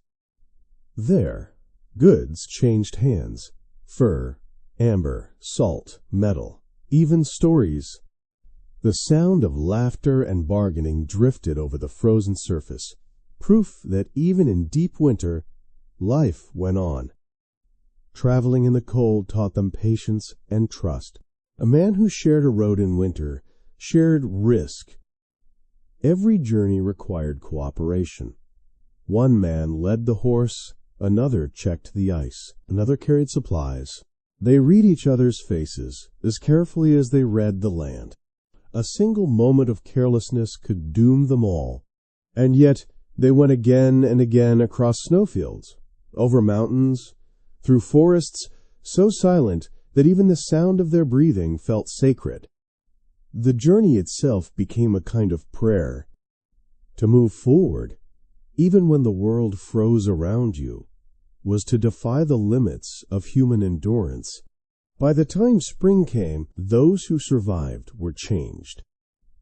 There, goods changed hands: fur, amber, salt, metal, even stories. The sound of laughter and bargaining drifted over the frozen surface, proof that even in deep winter, life went on. Traveling in the cold taught them patience and trust. A man who shared a road in winter shared risk. Every journey required cooperation. One man led the horse, another checked the ice, another carried supplies. They read each other's faces as carefully as they read the land. A single moment of carelessness could doom them all. And yet they went again and again across snowfields, over mountains, through forests so silent that even the sound of their breathing felt sacred. The journey itself became a kind of prayer. To move forward, even when the world froze around you, was to defy the limits of human endurance. By the time spring came, those who survived were changed.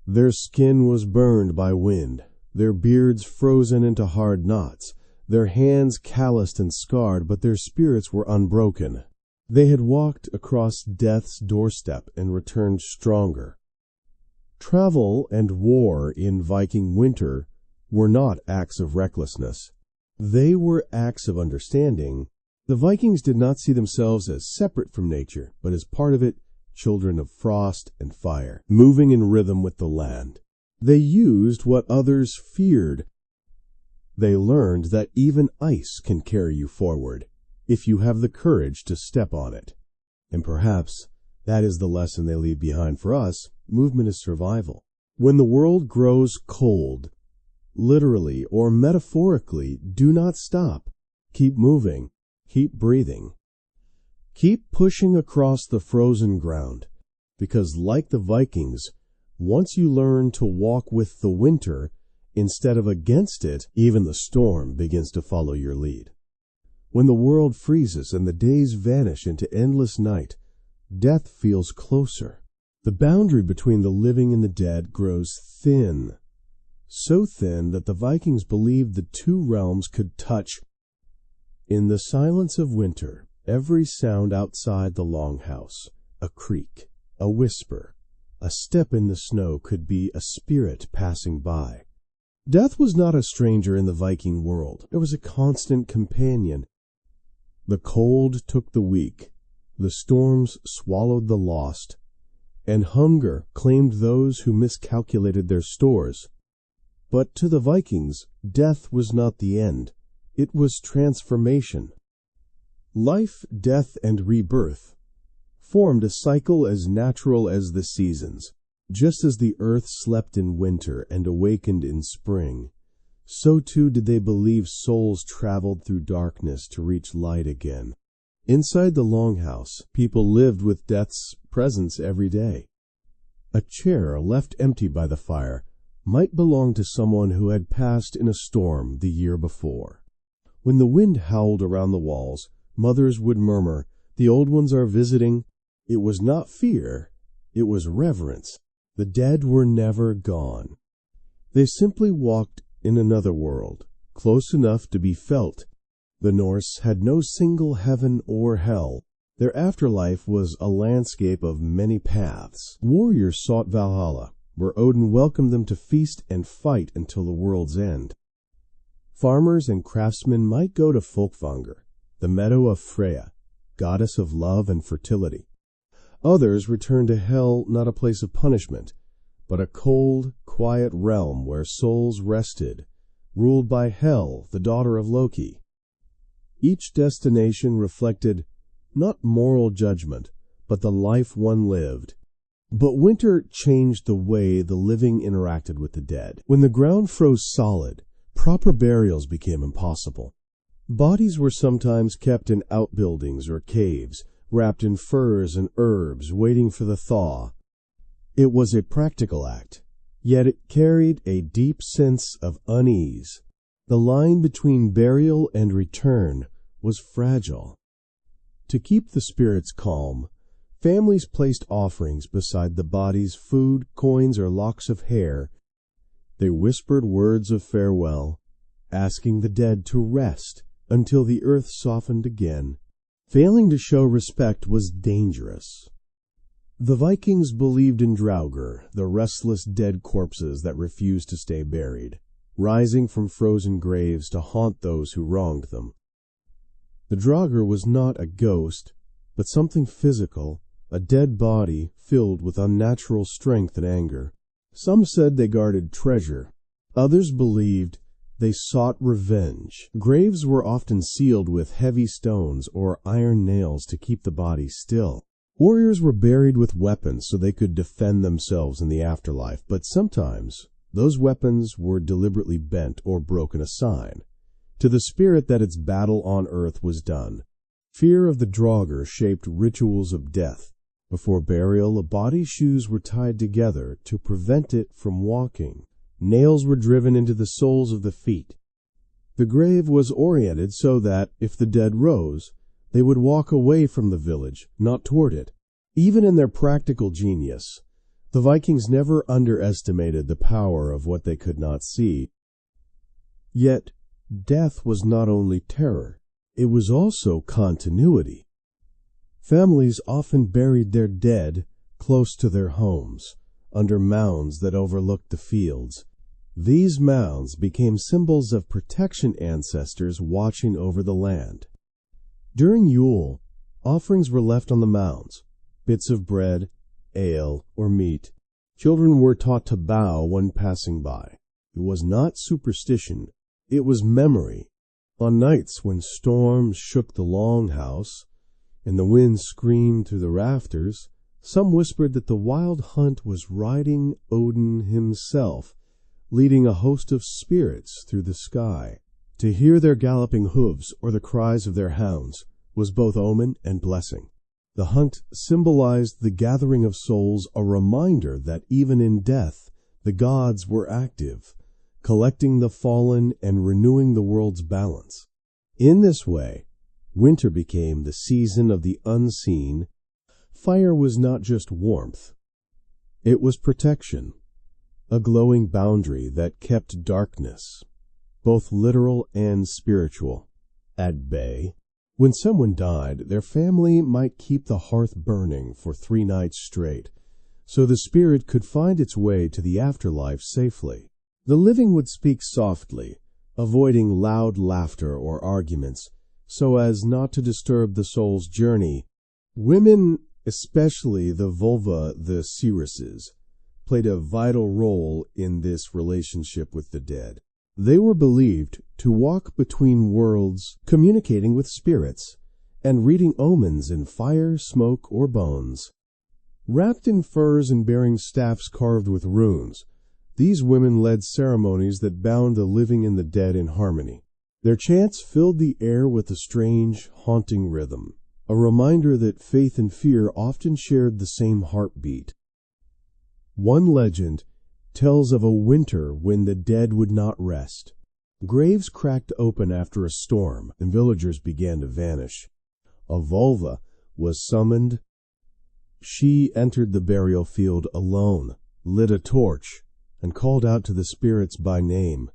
Their skin was burned by wind, their beards frozen into hard knots, their hands calloused and scarred, but their spirits were unbroken. They had walked across death's doorstep and returned stronger. Travel and war in Viking winter were not acts of recklessness. They were acts of understanding. The Vikings did not see themselves as separate from nature, but as part of it, children of frost and fire, moving in rhythm with the land. They used what others feared. They learned that even ice can carry you forward, if you have the courage to step on it. And perhaps that is the lesson they leave behind for us. Movement is survival. When the world grows cold, literally or metaphorically, do not stop. Keep moving. Keep breathing. Keep pushing across the frozen ground, because like the Vikings, once you learn to walk with the winter instead of against it, even the storm begins to follow your lead. When the world freezes and the days vanish into endless night, death feels closer. The boundary between the living and the dead grows thin, so thin that the Vikings believed the two realms could touch. In the silence of winter, every sound outside the Longhouse, a creak, a whisper, a step in the snow, could be a spirit passing by. Death was not a stranger in the Viking world. It was a constant companion. The cold took the weak, the storms swallowed the lost, and hunger claimed those who miscalculated their stores. But to the Vikings, death was not the end. It was transformation. Life, death, and rebirth formed a cycle as natural as the seasons. Just as the earth slept in winter and awakened in spring, so too did they believe souls traveled through darkness to reach light again. Inside the Longhouse, people lived with death's presence every day. A chair left empty by the fire might belong to someone who had passed in a storm the year before. When the wind howled around the walls, mothers would murmur, "The old ones are visiting." It was not fear, it was reverence. The dead were never gone. They simply walked in another world, close enough to be felt. The Norse had no single heaven or hell. Their afterlife was a landscape of many paths. Warriors sought Valhalla, where Odin welcomed them to feast and fight until the world's end. Farmers and craftsmen might go to Folkvanger, the meadow of Freya, goddess of love and fertility. Others returned to Hell, not a place of punishment, but a cold, quiet realm where souls rested, ruled by Hel, the daughter of Loki. Each destination reflected not moral judgment, but the life one lived. But winter changed the way the living interacted with the dead. When the ground froze solid, proper burials became impossible. Bodies were sometimes kept in outbuildings or caves, wrapped in furs and herbs, waiting for the thaw. It was a practical act, yet it carried a deep sense of unease. The line between burial and return was fragile. To keep the spirits calm, families placed offerings beside the body's food, coins, or locks of hair. They whispered words of farewell, asking the dead to rest until the earth softened again. Failing to show respect was dangerous. The Vikings believed in Draugr, the restless dead corpses that refused to stay buried, rising from frozen graves to haunt those who wronged them. The Draugr was not a ghost, but something physical, a dead body filled with unnatural strength and anger. Some said they guarded treasure. Others believed they sought revenge. Graves were often sealed with heavy stones or iron nails to keep the body still. Warriors were buried with weapons so they could defend themselves in the afterlife, but sometimes those weapons were deliberately bent or broken, a sign to the spirit that its battle on earth was done. Fear of the Draugr shaped rituals of death. Before burial, a body's shoes were tied together to prevent it from walking. Nails were driven into the soles of the feet. The grave was oriented so that, if the dead rose, they would walk away from the village, not toward it. Even in their practical genius, the Vikings never underestimated the power of what they could not see. Yet, death was not only terror, it was also continuity. Families often buried their dead close to their homes, under mounds that overlooked the fields. These mounds became symbols of protection, ancestors watching over the land. During Yule, offerings were left on the mounds, bits of bread, ale, or meat. Children were taught to bow when passing by. It was not superstition, it was memory. On nights when storms shook the Longhouse and the wind screamed through the rafters, some whispered that the wild hunt was riding Odin himself, leading a host of spirits through the sky. To hear their galloping hooves or the cries of their hounds was both omen and blessing. The hunt symbolized the gathering of souls, a reminder that even in death the gods were active, collecting the fallen and renewing the world's balance. In this way, winter became the season of the unseen. Fire was not just warmth, it was protection, a glowing boundary that kept darkness, both literal and spiritual, at bay. When someone died, their family might keep the hearth burning for 3 nights straight, so the spirit could find its way to the afterlife safely. The living would speak softly, avoiding loud laughter or arguments, so as not to disturb the soul's journey. Women, especially the vulva, the seeresses, played a vital role in this relationship with the dead. They were believed to walk between worlds, communicating with spirits, and reading omens in fire, smoke, or bones. Wrapped in furs and bearing staffs carved with runes, these women led ceremonies that bound the living and the dead in harmony. Their chants filled the air with a strange, haunting rhythm, a reminder that faith and fear often shared the same heartbeat. One legend tells of a winter when the dead would not rest. Graves cracked open after a storm, and villagers began to vanish. A vulva was summoned. She entered the burial field alone, lit a torch, and called out to the spirits by name.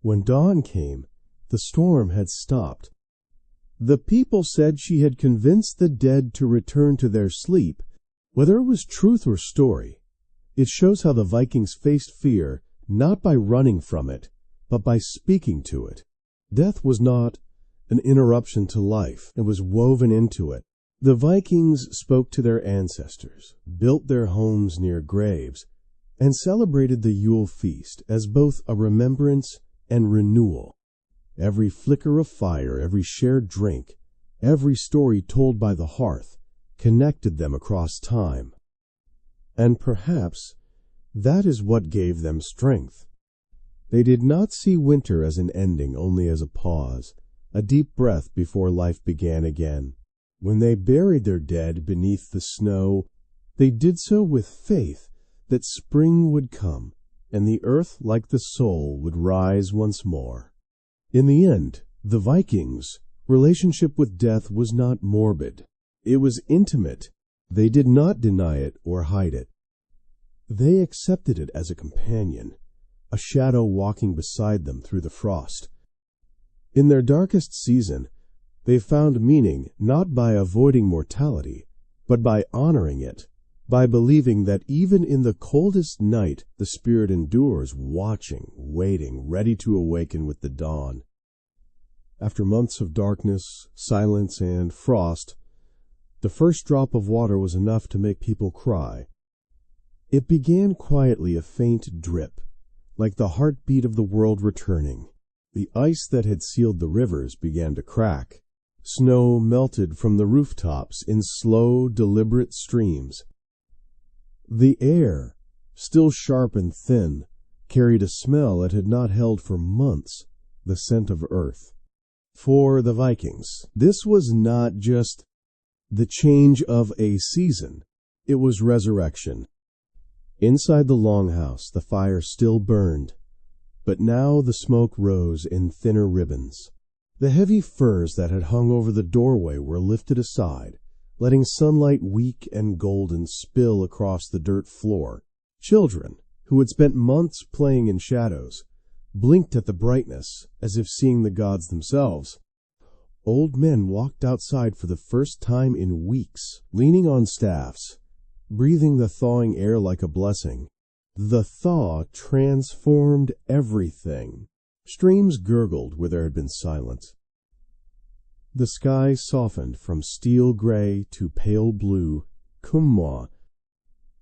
When dawn came, the storm had stopped. The people said she had convinced the dead to return to their sleep. Whether it was truth or story, it shows how the Vikings faced fear not by running from it, but by speaking to it. Death was not an interruption to life, it was woven into it. The Vikings spoke to their ancestors, built their homes near graves, and celebrated the Yule feast as both a remembrance and renewal. Every flicker of fire, every shared drink, every story told by the hearth connected them across time. And perhaps that is what gave them strength. They did not see winter as an ending, only as a pause, a deep breath before life began again. When they buried their dead beneath the snow, they did so with faith that spring would come, and the earth, like the soul, would rise once more. In the end, the Vikings' relationship with death was not morbid. It was intimate. They did not deny it or hide it. They accepted it as a companion, a shadow walking beside them through the frost. In their darkest season, they found meaning not by avoiding mortality, but by honoring it, by believing that even in the coldest night the spirit endures, watching, waiting, ready to awaken with the dawn. After months of darkness, silence, and frost, the first drop of water was enough to make people cry. It began quietly, a faint drip, like the heartbeat of the world returning. The ice that had sealed the rivers began to crack. Snow melted from the rooftops in slow, deliberate streams. The air, still sharp and thin, carried a smell it had not held for months, the scent of earth. For the Vikings, this was not just the change of a season. It was resurrection. Inside the Longhouse, the fire still burned, but now the smoke rose in thinner ribbons. The heavy furs that had hung over the doorway were lifted aside, letting sunlight weak and golden spill across the dirt floor. Children, who had spent months playing in shadows, blinked at the brightness as if seeing the gods themselves. Old men walked outside for the first time in weeks, leaning on staffs, breathing the thawing air like a blessing. The thaw transformed everything. Streams gurgled where there had been silence. The sky softened from steel gray to pale blue. Kumwa.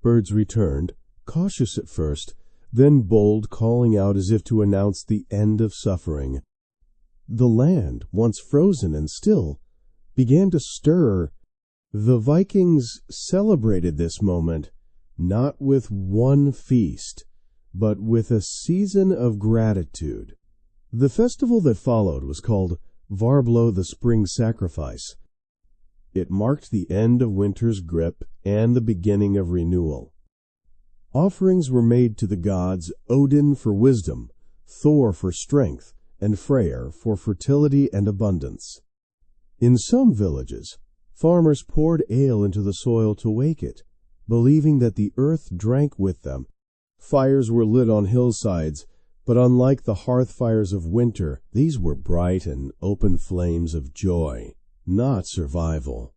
Birds returned, cautious at first, then bold, calling out as if to announce the end of suffering. The land, once frozen and still, began to stir. The Vikings celebrated this moment, not with one feast, but with a season of gratitude. The festival that followed was called Varblo, the Spring Sacrifice. It marked the end of winter's grip and the beginning of renewal. Offerings were made to the gods, Odin for wisdom, Thor for strength, and Freyr for fertility and abundance. In some villages, farmers poured ale into the soil to wake it, believing that the earth drank with them. Fires were lit on hillsides, but unlike the hearth fires of winter, these were bright and open flames of joy, not survival.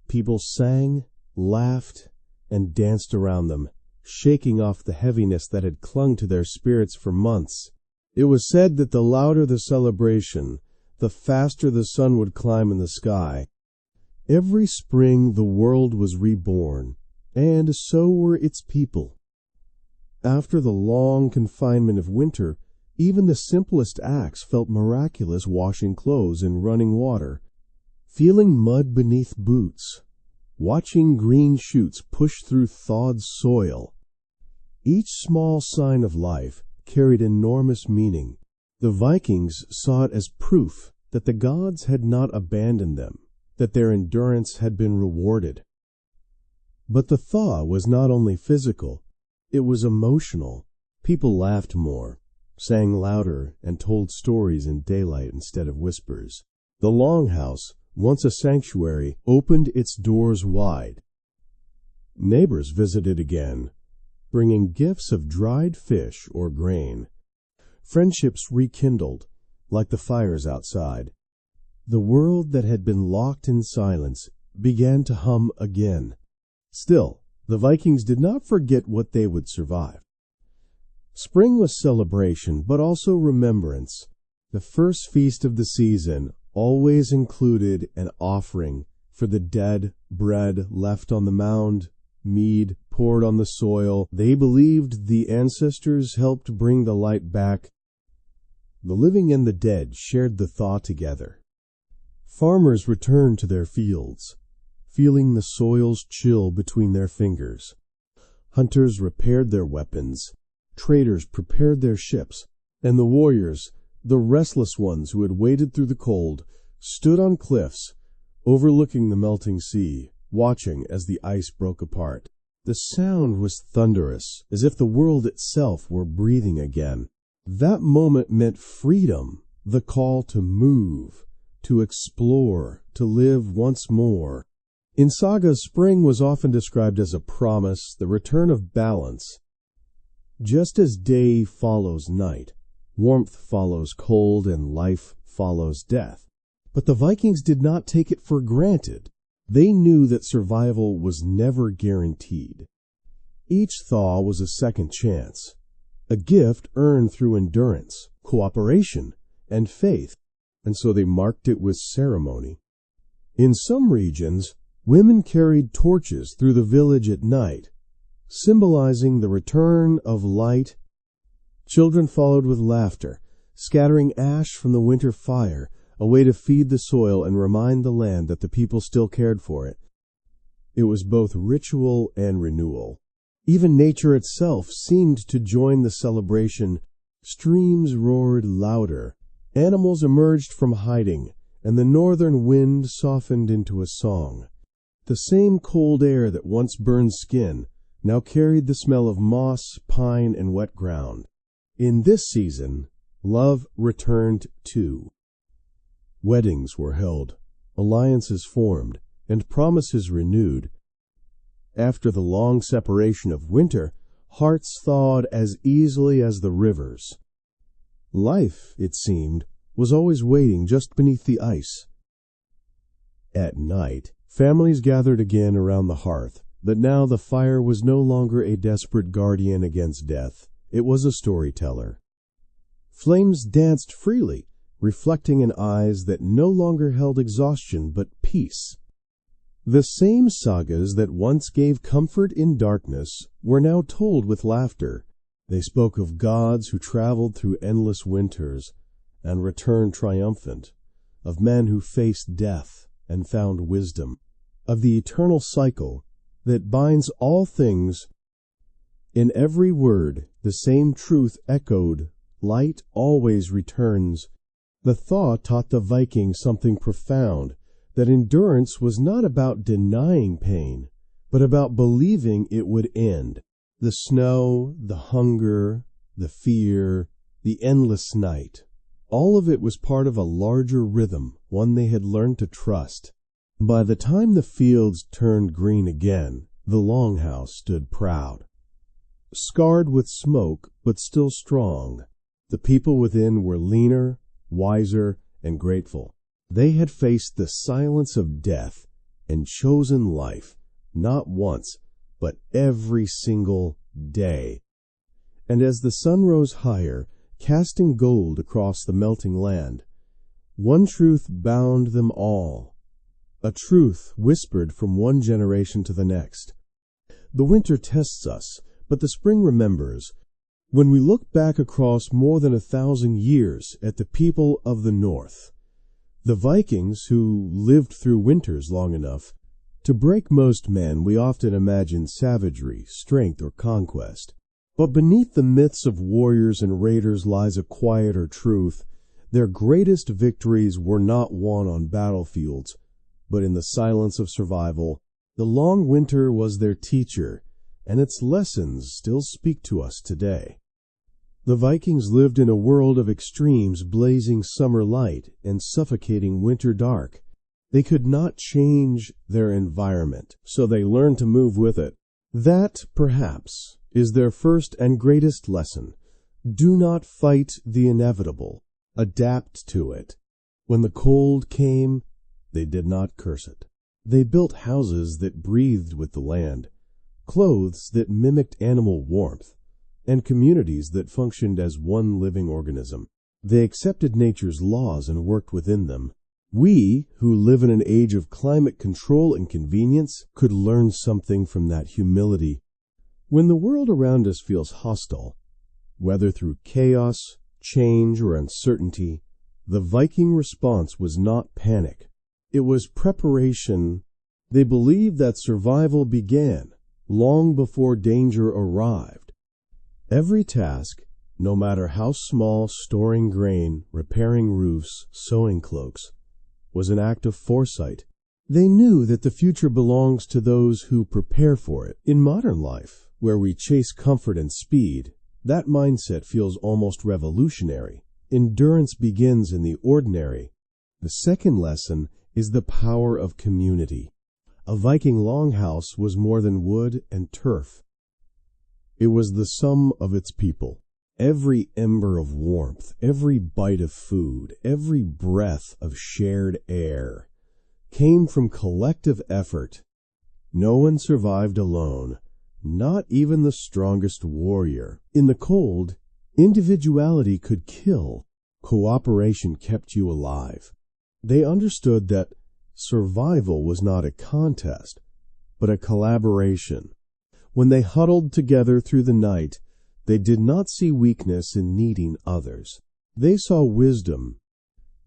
People sang, laughed, and danced around them, shaking off the heaviness that had clung to their spirits for months. It was said that the louder the celebration, the faster the sun would climb in the sky. Every spring the world was reborn, and so were its people. After the long confinement of winter, even the simplest acts felt miraculous, washing clothes in running water, feeling mud beneath boots, watching green shoots push through thawed soil. Each small sign of life carried enormous meaning. The Vikings saw it as proof that the gods had not abandoned them, that their endurance had been rewarded. But the thaw was not only physical, it was emotional. People laughed more, sang louder, and told stories in daylight instead of whispers. The Longhouse, once a sanctuary, opened its doors wide. Neighbors visited again, bringing gifts of dried fish or grain. Friendships rekindled, like the fires outside. The world that had been locked in silence began to hum again. Still, the Vikings did not forget what they would survive. Spring was celebration, but also remembrance. The first feast of the season always included an offering for the dead, bread left on the mound, mead poured on the soil. They believed the ancestors helped bring the light back. The living and the dead shared the thaw together. Farmers returned to their fields, feeling the soil's chill between their fingers. Hunters repaired their weapons, traders prepared their ships, and the warriors, the restless ones who had waded through the cold, stood on cliffs, overlooking the melting sea, watching as the ice broke apart. The sound was thunderous, as if the world itself were breathing again. That moment meant freedom, the call to move, to explore, to live once more. In sagas, spring was often described as a promise, the return of balance. Just as day follows night, warmth follows cold, and life follows death. But the Vikings did not take it for granted. They knew that survival was never guaranteed. Each thaw was a second chance, a gift earned through endurance, cooperation, and faith, and so they marked it with ceremony. In some regions, women carried torches through the village at night, symbolizing the return of light. Children followed with laughter, scattering ash from the winter fire, a way to feed the soil and remind the land that the people still cared for it. It was both ritual and renewal. Even nature itself seemed to join the celebration. Streams roared louder, animals emerged from hiding, and the northern wind softened into a song. The same cold air that once burned skin now carried the smell of moss, pine, and wet ground. In this season, love returned too. Weddings were held, alliances formed, and promises renewed. After the long separation of winter, hearts thawed as easily as the rivers. Life, it seemed, was always waiting just beneath the ice. At night, families gathered again around the hearth, but now the fire was no longer a desperate guardian against death. It was a storyteller. Flames danced freely, reflecting in eyes that no longer held exhaustion but peace. The same sagas that once gave comfort in darkness were now told with laughter. They spoke of gods who traveled through endless winters and returned triumphant, of men who faced death and found wisdom, of the eternal cycle that binds all things. In every word, the same truth echoed: light always returns. The thaw taught the Vikings something profound, that endurance was not about denying pain, but about believing it would end. The snow, the hunger, the fear, the endless night, all of it was part of a larger rhythm, one they had learned to trust. By the time the fields turned green again, the Longhouse stood proud. Scarred with smoke, but still strong, the people within were leaner, wiser, and grateful. They had faced the silence of death and chosen life, not once, but every single day. And as the sun rose higher, casting gold across the melting land, one truth bound them all, a truth whispered from one generation to the next. The winter tests us, but the spring remembers. When we look back across more than 1,000 years at the people of the North, the Vikings who lived through winters long enough to break most men, we often imagine savagery, strength, or conquest. But beneath the myths of warriors and raiders lies a quieter truth. Their greatest victories were not won on battlefields, but in the silence of survival. The long winter was their teacher, and its lessons still speak to us today. The Vikings lived in a world of extremes, blazing summer light and suffocating winter dark. They could not change their environment, so they learned to move with it. That, perhaps, is their first and greatest lesson. Do not fight the inevitable. Adapt to it. When the cold came, they did not curse it. They built houses that breathed with the land, clothes that mimicked animal warmth, and communities that functioned as one living organism. They accepted nature's laws and worked within them. We, who live in an age of climate control and convenience, could learn something from that humility. When the world around us feels hostile, whether through chaos, change, or uncertainty, the Viking response was not panic. It was preparation. They believed that survival began long before danger arrived. Every task, no matter how small, storing grain, repairing roofs, sewing cloaks, was an act of foresight. They knew that the future belongs to those who prepare for it. In modern life, where we chase comfort and speed, that mindset feels almost revolutionary. Endurance begins in the ordinary. The second lesson is the power of community. A Viking longhouse was more than wood and turf. It was the sum of its people. Every ember of warmth, every bite of food, every breath of shared air came from collective effort. No one survived alone, not even the strongest warrior. In the cold, individuality could kill. Cooperation kept you alive. They understood that survival was not a contest, but a collaboration. When they huddled together through the night, they did not see weakness in needing others. They saw wisdom.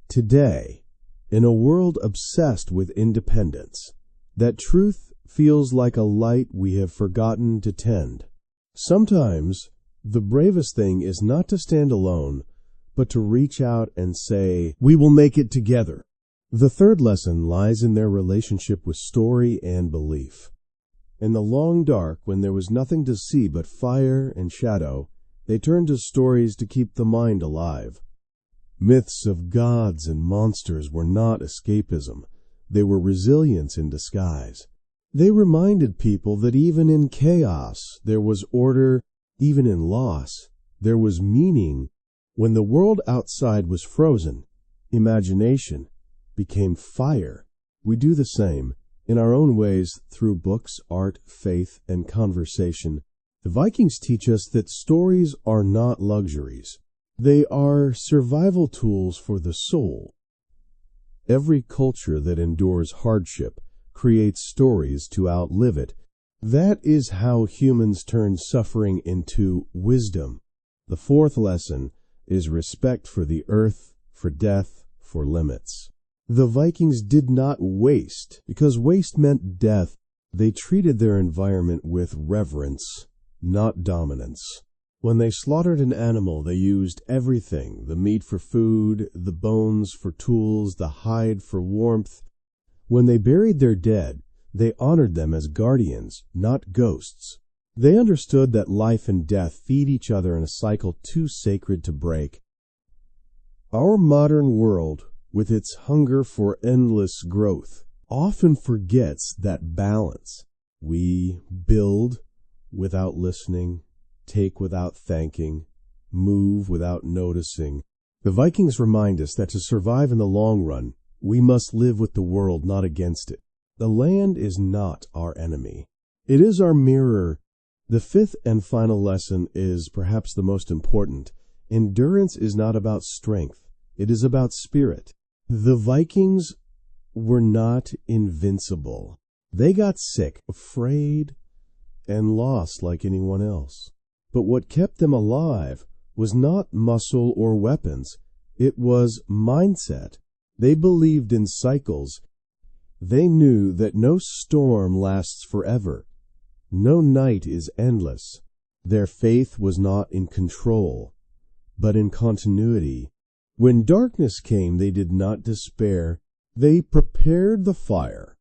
Today, in a world obsessed with independence, that truth feels like a light we have forgotten to tend. Sometimes, the bravest thing is not to stand alone, but to reach out and say, "We will make it together." The third lesson lies in their relationship with story and belief. In the long dark, when there was nothing to see but fire and shadow, they turned to stories to keep the mind alive. Myths of gods and monsters were not escapism. They were resilience in disguise. They reminded people that even in chaos, there was order. Even in loss, there was meaning. When the world outside was frozen, imagination became fire. We do the same, in our own ways, through books, art, faith, and conversation. The Vikings teach us that stories are not luxuries. They are survival tools for the soul. Every culture that endures hardship creates stories to outlive it. That is how humans turn suffering into wisdom. The fourth lesson is respect for the earth, for death, for limits. The Vikings did not waste, because waste meant death. They treated their environment with reverence, not dominance. When they slaughtered an animal, they used everything: the meat for food, the bones for tools, the hide for warmth. When they buried their dead, they honored them as guardians, not ghosts. They understood that life and death feed each other in a cycle too sacred to break. Our modern world, with its hunger for endless growth, often forgets that balance. We build without listening, take without thanking, move without noticing. The Vikings remind us that to survive in the long run, we must live with the world, not against it. The land is not our enemy. It is our mirror. The fifth and final lesson is perhaps the most important. Endurance is not about strength. It is about spirit. The Vikings were not invincible. They got sick, afraid, and lost like anyone else. But what kept them alive was not muscle or weapons. It was mindset. They believed in cycles. They knew that no storm lasts forever. No night is endless. Their faith was not in control, but in continuity. When darkness came, they did not despair. They prepared the fire.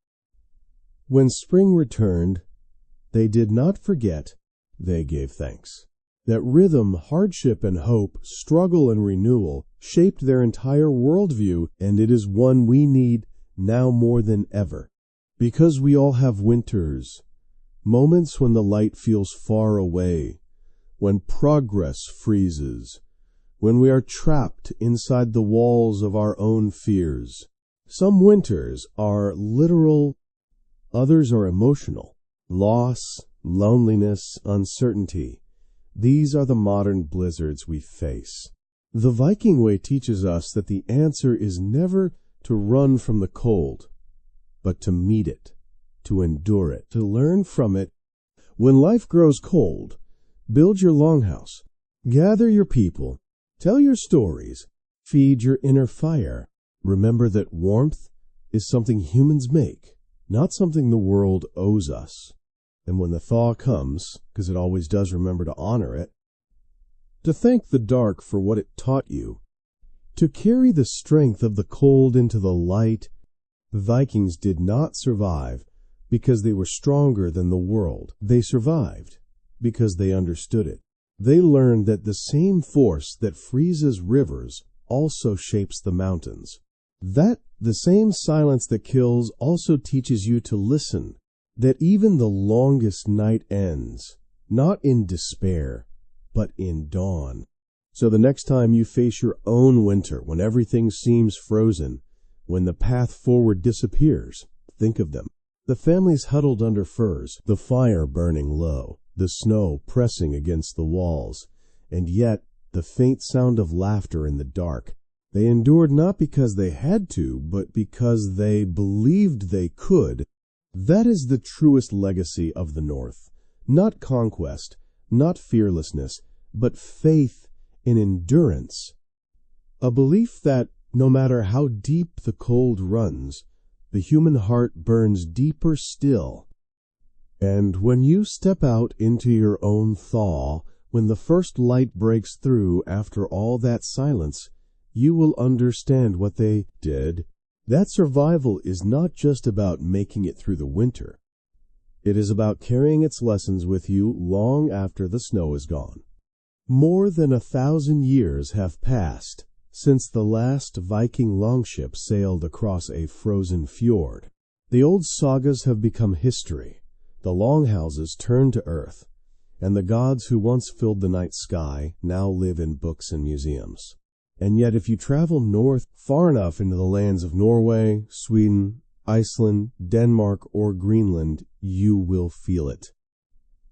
When spring returned, they did not forget. They gave thanks. That rhythm, hardship and hope, struggle and renewal shaped their entire worldview, and it is one we need now more than ever. Because we all have winters, moments when the light feels far away, when progress freezes, when we are trapped inside the walls of our own fears. Some winters are literal, others are emotional. Loss, loneliness, uncertainty. These are the modern blizzards we face. The Viking way teaches us that the answer is never to run from the cold, but to meet it, to endure it, to learn from it. When life grows cold, build your longhouse, gather your people, Tell your stories. Feed your inner fire. Remember that warmth is something humans make, not something the world owes us. And when the thaw comes, because it always does, remember to honor it, to thank the dark for what it taught you, to carry the strength of the cold into the light. Vikings did not survive because they were stronger than the world. They survived because they understood it. They learned that the same force that freezes rivers also shapes the mountains. That the same silence that kills also teaches you to listen. That even the longest night ends, not in despair, but in dawn. So the next time you face your own winter, when everything seems frozen, when the path forward disappears, think of them. The families huddled under firs, the fire burning low, the snow pressing against the walls, and yet the faint sound of laughter in the dark. They endured not because they had to, but because they believed they could. That is the truest legacy of the North. Not conquest, not fearlessness, but faith in endurance. A belief that, no matter how deep the cold runs, the human heart burns deeper still. And when you step out into your own thaw, when the first light breaks through after all that silence, you will understand what they did. That survival is not just about making it through the winter. It is about carrying its lessons with you long after the snow is gone. More than 1,000 years have passed since the last Viking longship sailed across a frozen fjord. The old sagas have become history. The Longhouses turned to earth, and the gods who once filled the night sky now live in books and museums. And yet if you travel north far enough into the lands of Norway, Sweden, Iceland, Denmark, or Greenland, you will feel it.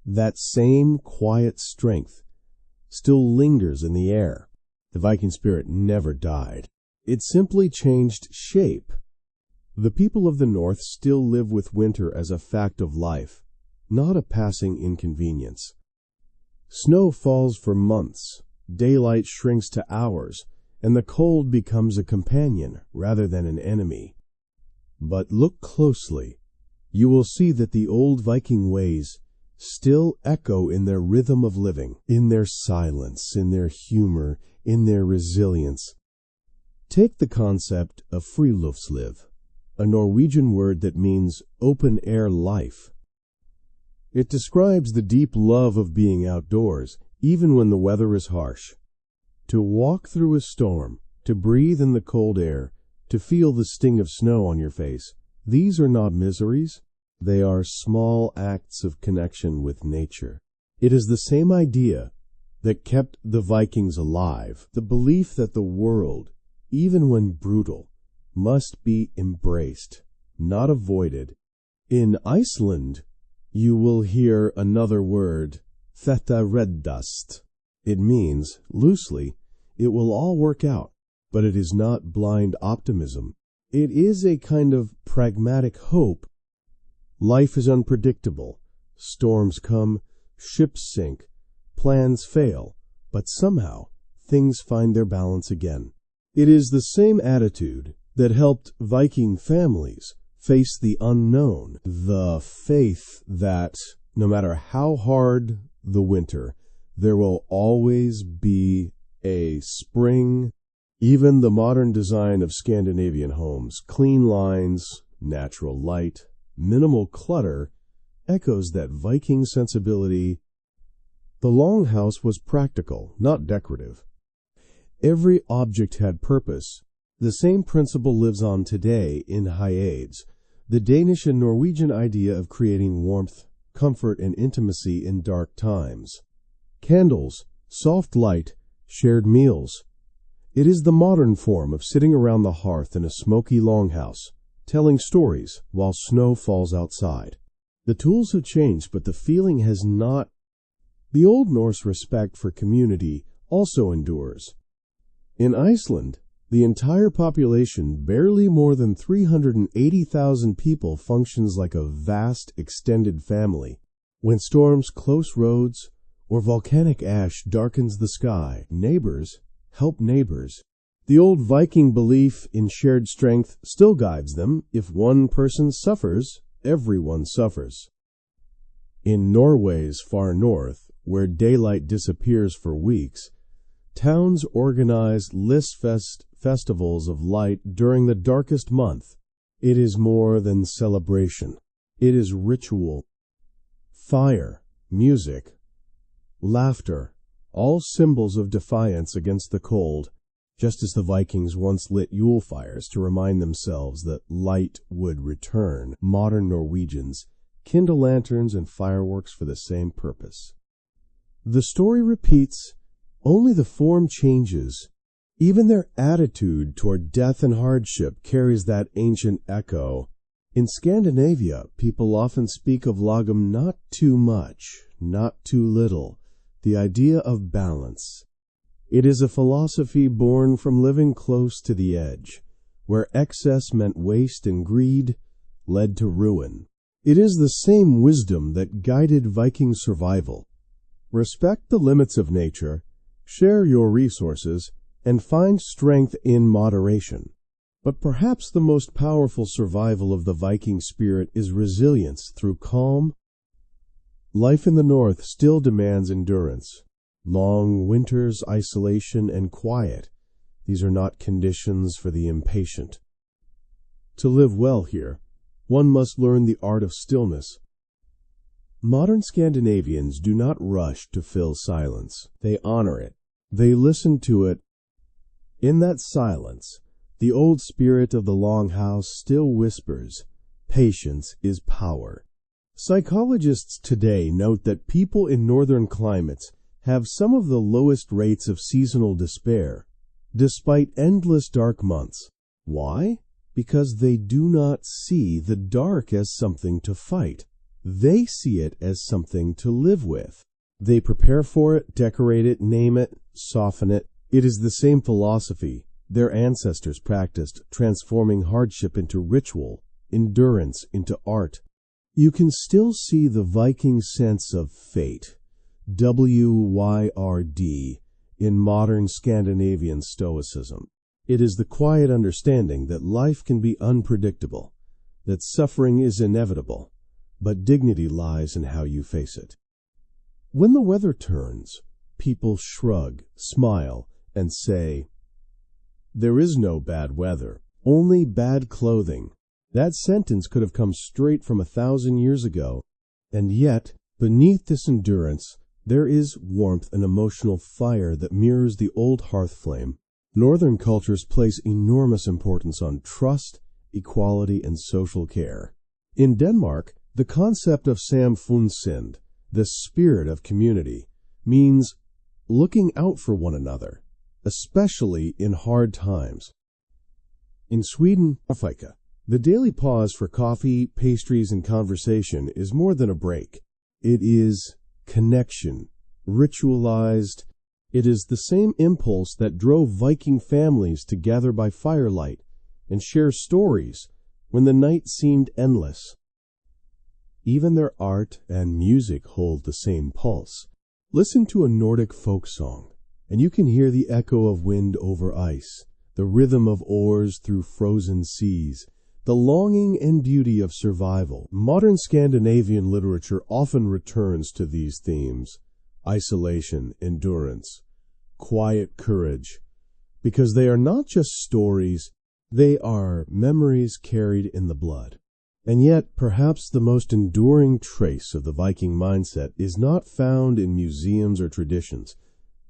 That same quiet strength still lingers in the air. The Viking spirit never died. It simply changed shape. The people of the North still live with winter as a fact of life, not a passing inconvenience. Snow falls for months, daylight shrinks to hours, and the cold becomes a companion rather than an enemy. But look closely. You will see that the old Viking ways still echo in their rhythm of living, in their silence, in their humor, in their resilience. Take the concept of friluftsliv, a Norwegian word that means open-air life. It describes the deep love of being outdoors, even when the weather is harsh. To walk through a storm, to breathe in the cold air, to feel the sting of snow on your face, these are not miseries. They are small acts of connection with nature. It is the same idea that kept the Vikings alive, the belief that the world, even when brutal, must be embraced, not avoided. In Iceland, you will hear another word, "Þetta reddast." It means, loosely, it will all work out, but it is not blind optimism. It is a kind of pragmatic hope. Life is unpredictable. Storms come, ships sink, plans fail, but somehow things find their balance again. It is the same attitude that helped Viking families face the unknown, the faith that no matter how hard the winter, there will always be a spring. Even the modern design of Scandinavian homes, clean lines, natural light, minimal clutter, echoes that Viking sensibility. The Longhouse was practical, not decorative. Every object had purpose. The same principle lives on today in Hyades, the Danish and Norwegian idea of creating warmth, comfort, and intimacy in dark times. Candles, soft light, shared meals. It is the modern form of sitting around the hearth in a smoky longhouse, telling stories while snow falls outside. The tools have changed, but the feeling has not. The Old Norse respect for community also endures. In Iceland, the entire population, barely more than 380,000 people, functions like a vast, extended family. When storms close roads or volcanic ash darkens the sky, neighbors help neighbors. The old Viking belief in shared strength still guides them. If one person suffers, everyone suffers. In Norway's far north, where daylight disappears for weeks, towns organize Lysfest festivals of light during the darkest month. It is more than celebration. It is ritual. Fire, music, laughter, all symbols of defiance against the cold, just as the Vikings once lit Yule fires to remind themselves that light would return. Modern Norwegians kindle lanterns and fireworks for the same purpose. The story repeats, only the form changes. Even their attitude toward death and hardship carries that ancient echo. In Scandinavia, people often speak of lagom, not too much, not too little, the idea of balance. It is a philosophy born from living close to the edge, where excess meant waste and greed led to ruin. It is the same wisdom that guided Viking survival. Respect the limits of nature, share your resources, and find strength in moderation. But perhaps the most powerful survival of the Viking spirit is resilience through calm. Life in the north still demands endurance. Long winters, isolation, and quiet. These are not conditions for the impatient. To live well here, one must learn the art of stillness. Modern Scandinavians do not rush to fill silence. They honor it. They listen to it. In that silence, the old spirit of the Longhouse still whispers, patience is power. Psychologists today note that people in northern climates have some of the lowest rates of seasonal despair, despite endless dark months. Why? Because they do not see the dark as something to fight. They see it as something to live with. They prepare for it, decorate it, name it, soften it. It is the same philosophy their ancestors practiced, transforming hardship into ritual, endurance into art. You can still see the Viking sense of fate, WYRD, in modern Scandinavian stoicism. It is the quiet understanding that life can be unpredictable, that suffering is inevitable, but dignity lies in how you face it. When the weather turns, people shrug, smile, and say, "There is no bad weather, only bad clothing." That sentence could have come straight from 1,000 years ago, and yet, beneath this endurance, there is warmth and emotional fire that mirrors the old hearth flame. Northern cultures place enormous importance on trust, equality, and social care. In Denmark, the concept of samfundssind, the spirit of community, means looking out for one another, especially in hard times. In Sweden, the daily pause for coffee, pastries, and conversation is more than a break. It is connection, ritualized. It is the same impulse that drove Viking families to gather by firelight and share stories when the night seemed endless. Even their art and music hold the same pulse. Listen to a Nordic folk song, and you can hear the echo of wind over ice, the rhythm of oars through frozen seas, the longing and beauty of survival. Modern Scandinavian literature often returns to these themes: isolation, endurance, quiet courage, because they are not just stories, they are memories carried in the blood. And yet, perhaps the most enduring trace of the Viking mindset is not found in museums or traditions,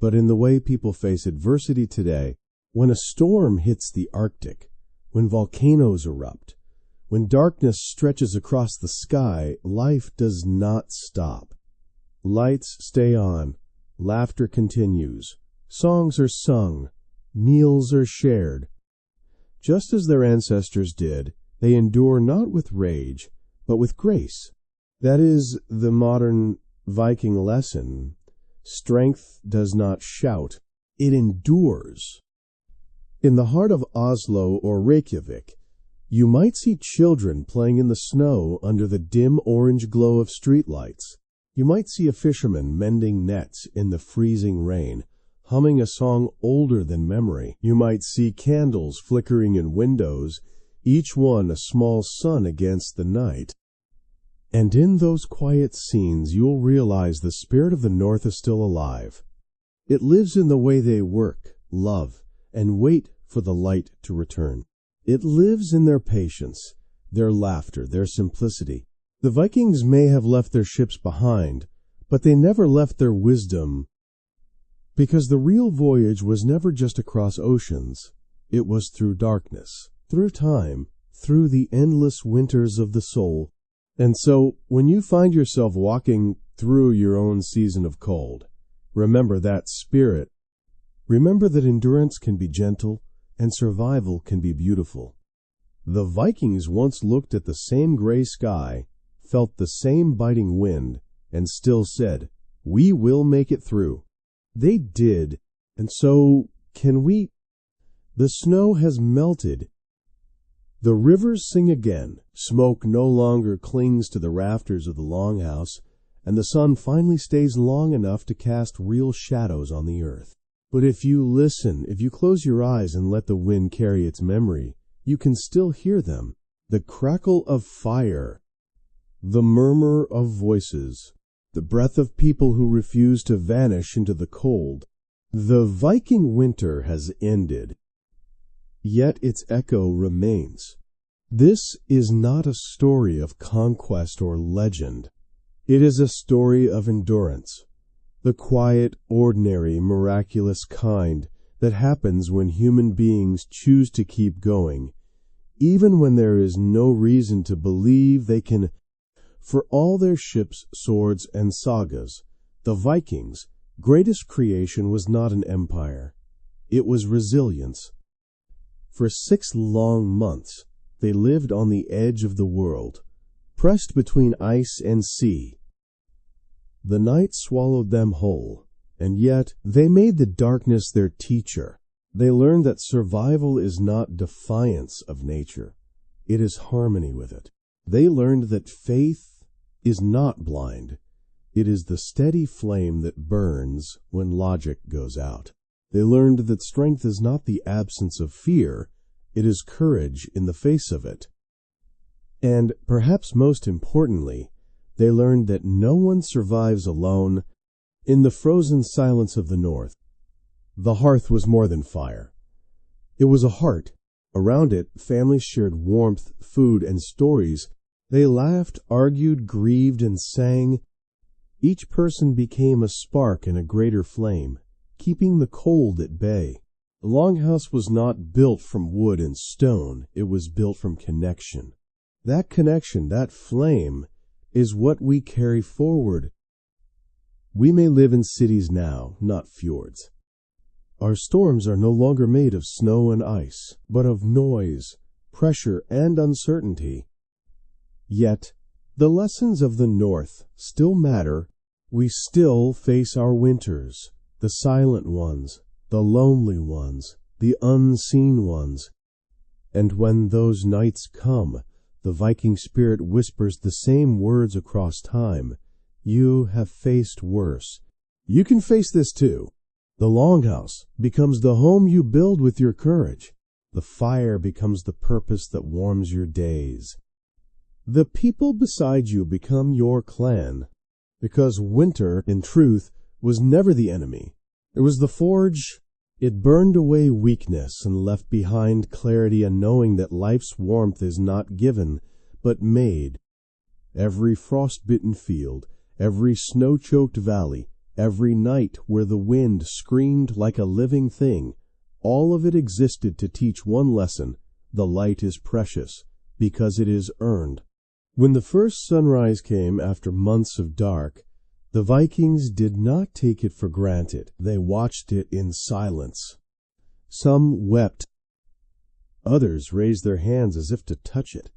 but in the way people face adversity today. When a storm hits the Arctic, when volcanoes erupt, when darkness stretches across the sky, life does not stop. Lights stay on, laughter continues, songs are sung, meals are shared. Just as their ancestors did, they endure not with rage, but with grace. That is the modern Viking lesson. Strength does not shout, it endures. In the heart of Oslo or Reykjavik, you might see children playing in the snow under the dim orange glow of streetlights. You might see a fisherman mending nets in the freezing rain, humming a song older than memory. You might see candles flickering in windows, each one a small sun against the night. And in those quiet scenes you'll realize the spirit of the North is still alive. It lives in the way they work, love, and wait for the light to return. It lives in their patience, their laughter, their simplicity. The Vikings may have left their ships behind, but they never left their wisdom, because the real voyage was never just across oceans. It was through darkness, through time, through the endless winters of the soul. And so, when you find yourself walking through your own season of cold, remember that spirit. Remember that endurance can be gentle and survival can be beautiful. The Vikings once looked at the same gray sky, felt the same biting wind, and still said, "We will make it through." They did, and so can we. The snow has melted. The rivers sing again. Smoke no longer clings to the rafters of the Longhouse, and the sun finally stays long enough to cast real shadows on the earth. But if you listen, if you close your eyes and let the wind carry its memory, you can still hear them. The crackle of fire, the murmur of voices, the breath of people who refuse to vanish into the cold. The Viking winter has ended, yet its echo remains. This is not a story of conquest or legend. It is a story of endurance, the quiet, ordinary, miraculous kind that happens when human beings choose to keep going, even when there is no reason to believe they can. For all their ships, swords, and sagas, the Vikings' greatest creation was not an empire. It was resilience. For 6 long months, they lived on the edge of the world, pressed between ice and sea. The night swallowed them whole, and yet they made the darkness their teacher. They learned that survival is not defiance of nature. It is harmony with it. They learned that faith is not blind. It is the steady flame that burns when logic goes out. They learned that strength is not the absence of fear. It is courage in the face of it. And perhaps most importantly, they learned that no one survives alone. In the frozen silence of the North, the hearth was more than fire. It was a heart. Around it, families shared warmth, food, and stories. They laughed, argued, grieved, and sang. Each person became a spark in a greater flame, keeping the cold at bay. The Longhouse was not built from wood and stone. It was built from connection. That connection, that flame, is what we carry forward. We may live in cities now, not fjords. Our storms are no longer made of snow and ice, but of noise, pressure, and uncertainty. Yet, the lessons of the North still matter. We still face our winters, the silent ones, the lonely ones, the unseen ones. And when those nights come, the Viking spirit whispers the same words across time. You have faced worse. You can face this too. The Longhouse becomes the home you build with your courage. The fire becomes the purpose that warms your days. The people beside you become your clan, because winter, in truth, was never the enemy. It was the forge. It burned away weakness and left behind clarity and knowing that life's warmth is not given, but made. Every frost-bitten field, every snow-choked valley, every night where the wind screamed like a living thing, all of it existed to teach one lesson: the light is precious, because it is earned. When the first sunrise came after months of dark, the Vikings did not take it for granted. They watched it in silence. Some wept. Others raised their hands as if to touch it.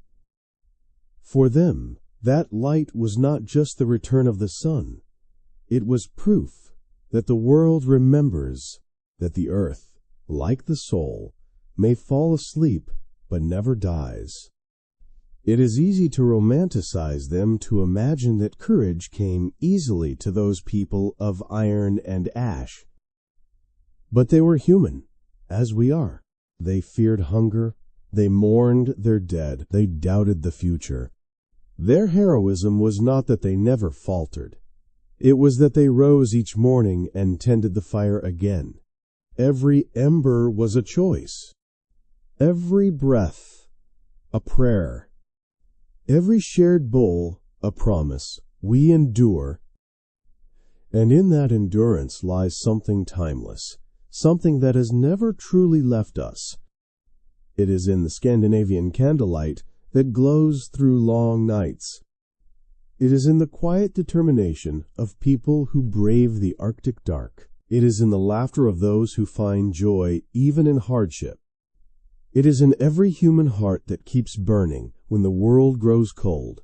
For them, that light was not just the return of the sun. It was proof that the world remembers that the earth, like the soul, may fall asleep but never dies. It is easy to romanticize them, to imagine that courage came easily to those people of iron and ash. But they were human, as we are. They feared hunger. They mourned their dead. They doubted the future. Their heroism was not that they never faltered. It was that they rose each morning and tended the fire again. Every ember was a choice. Every breath a prayer. Every shared bowl a promise. We endure. And in that endurance lies something timeless, something that has never truly left us. It is in the Scandinavian candlelight that glows through long nights. It is in the quiet determination of people who brave the Arctic dark. It is in the laughter of those who find joy even in hardship. It is in every human heart that keeps burning when the world grows cold.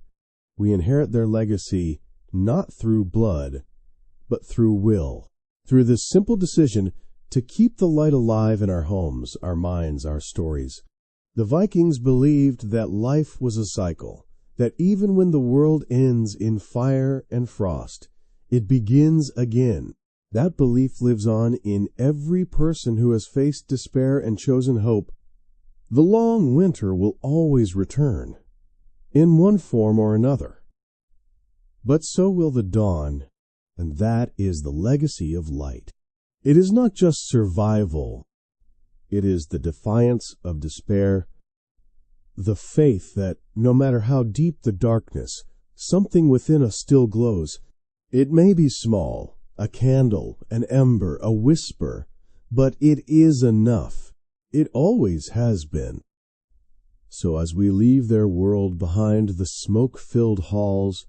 We inherit their legacy not through blood, but through will, through this simple decision to keep the light alive in our homes, our minds, our stories. The Vikings believed that life was a cycle, that even when the world ends in fire and frost, it begins again. That belief lives on in every person who has faced despair and chosen hope. The long winter will always return, in one form or another. But so will the dawn, and that is the legacy of light. It is not just survival. It is the defiance of despair, the faith that no matter how deep the darkness, something within us still glows. It may be small, a candle, an ember, a whisper, but it is enough. It always has been. So as we leave their world behind, the smoke-filled halls,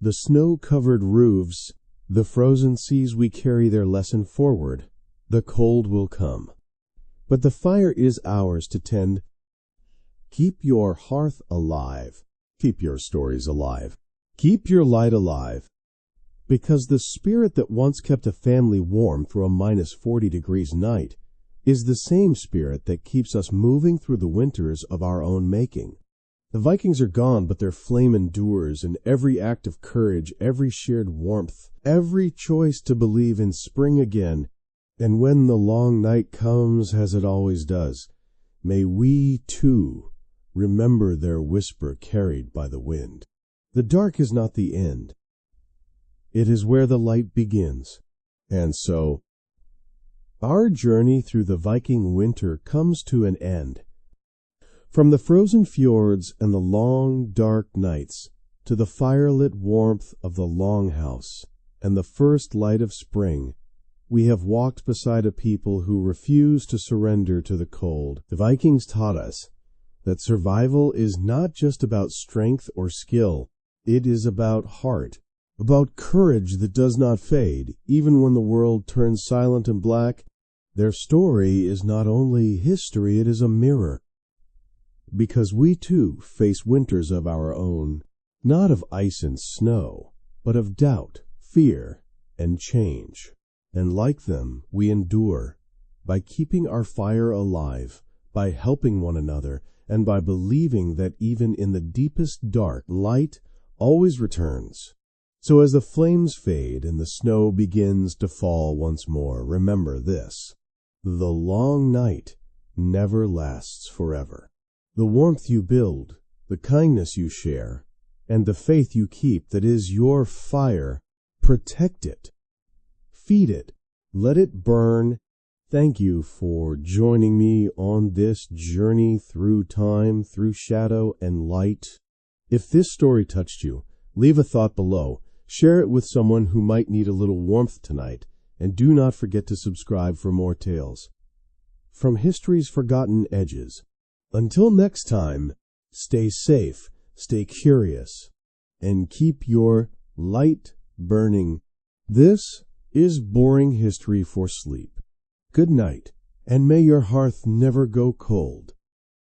the snow-covered roofs, the frozen seas, we carry their lesson forward. The cold will come, but the fire is ours to tend. Keep your hearth alive. Keep your stories alive. Keep your light alive. Because the spirit that once kept a family warm through a -40 night is the same spirit that keeps us moving through the winters of our own making. The Vikings are gone, but their flame endures, and every act of courage, every shared warmth, every choice to believe in spring again. And when the long night comes, as it always does, may we, too, remember their whisper carried by the wind. The dark is not the end. It is where the light begins. And so, our journey through the Viking winter comes to an end. From the frozen fjords and the long, dark nights to the firelit warmth of the Longhouse and the first light of spring, we have walked beside a people who refuse to surrender to the cold. The Vikings taught us that survival is not just about strength or skill. It is about heart, about courage that does not fade, even when the world turns silent and black. Their story is not only history, it is a mirror. Because we too face winters of our own, not of ice and snow, but of doubt, fear, and change. And like them, we endure by keeping our fire alive, by helping one another, and by believing that even in the deepest dark, light always returns. So as the flames fade and the snow begins to fall once more, remember this: the long night never lasts forever. The warmth you build, the kindness you share, and the faith you keep that is your fire, protect it. Feed it. Let it burn. Thank you for joining me on this journey through time, through shadow and light. If this story touched you, leave a thought below. Share it with someone who might need a little warmth tonight. And do not forget to subscribe for more tales from history's forgotten edges. Until next time, stay safe, stay curious, and keep your light burning. This is Boring History for Sleep. Good night, and may your hearth never go cold.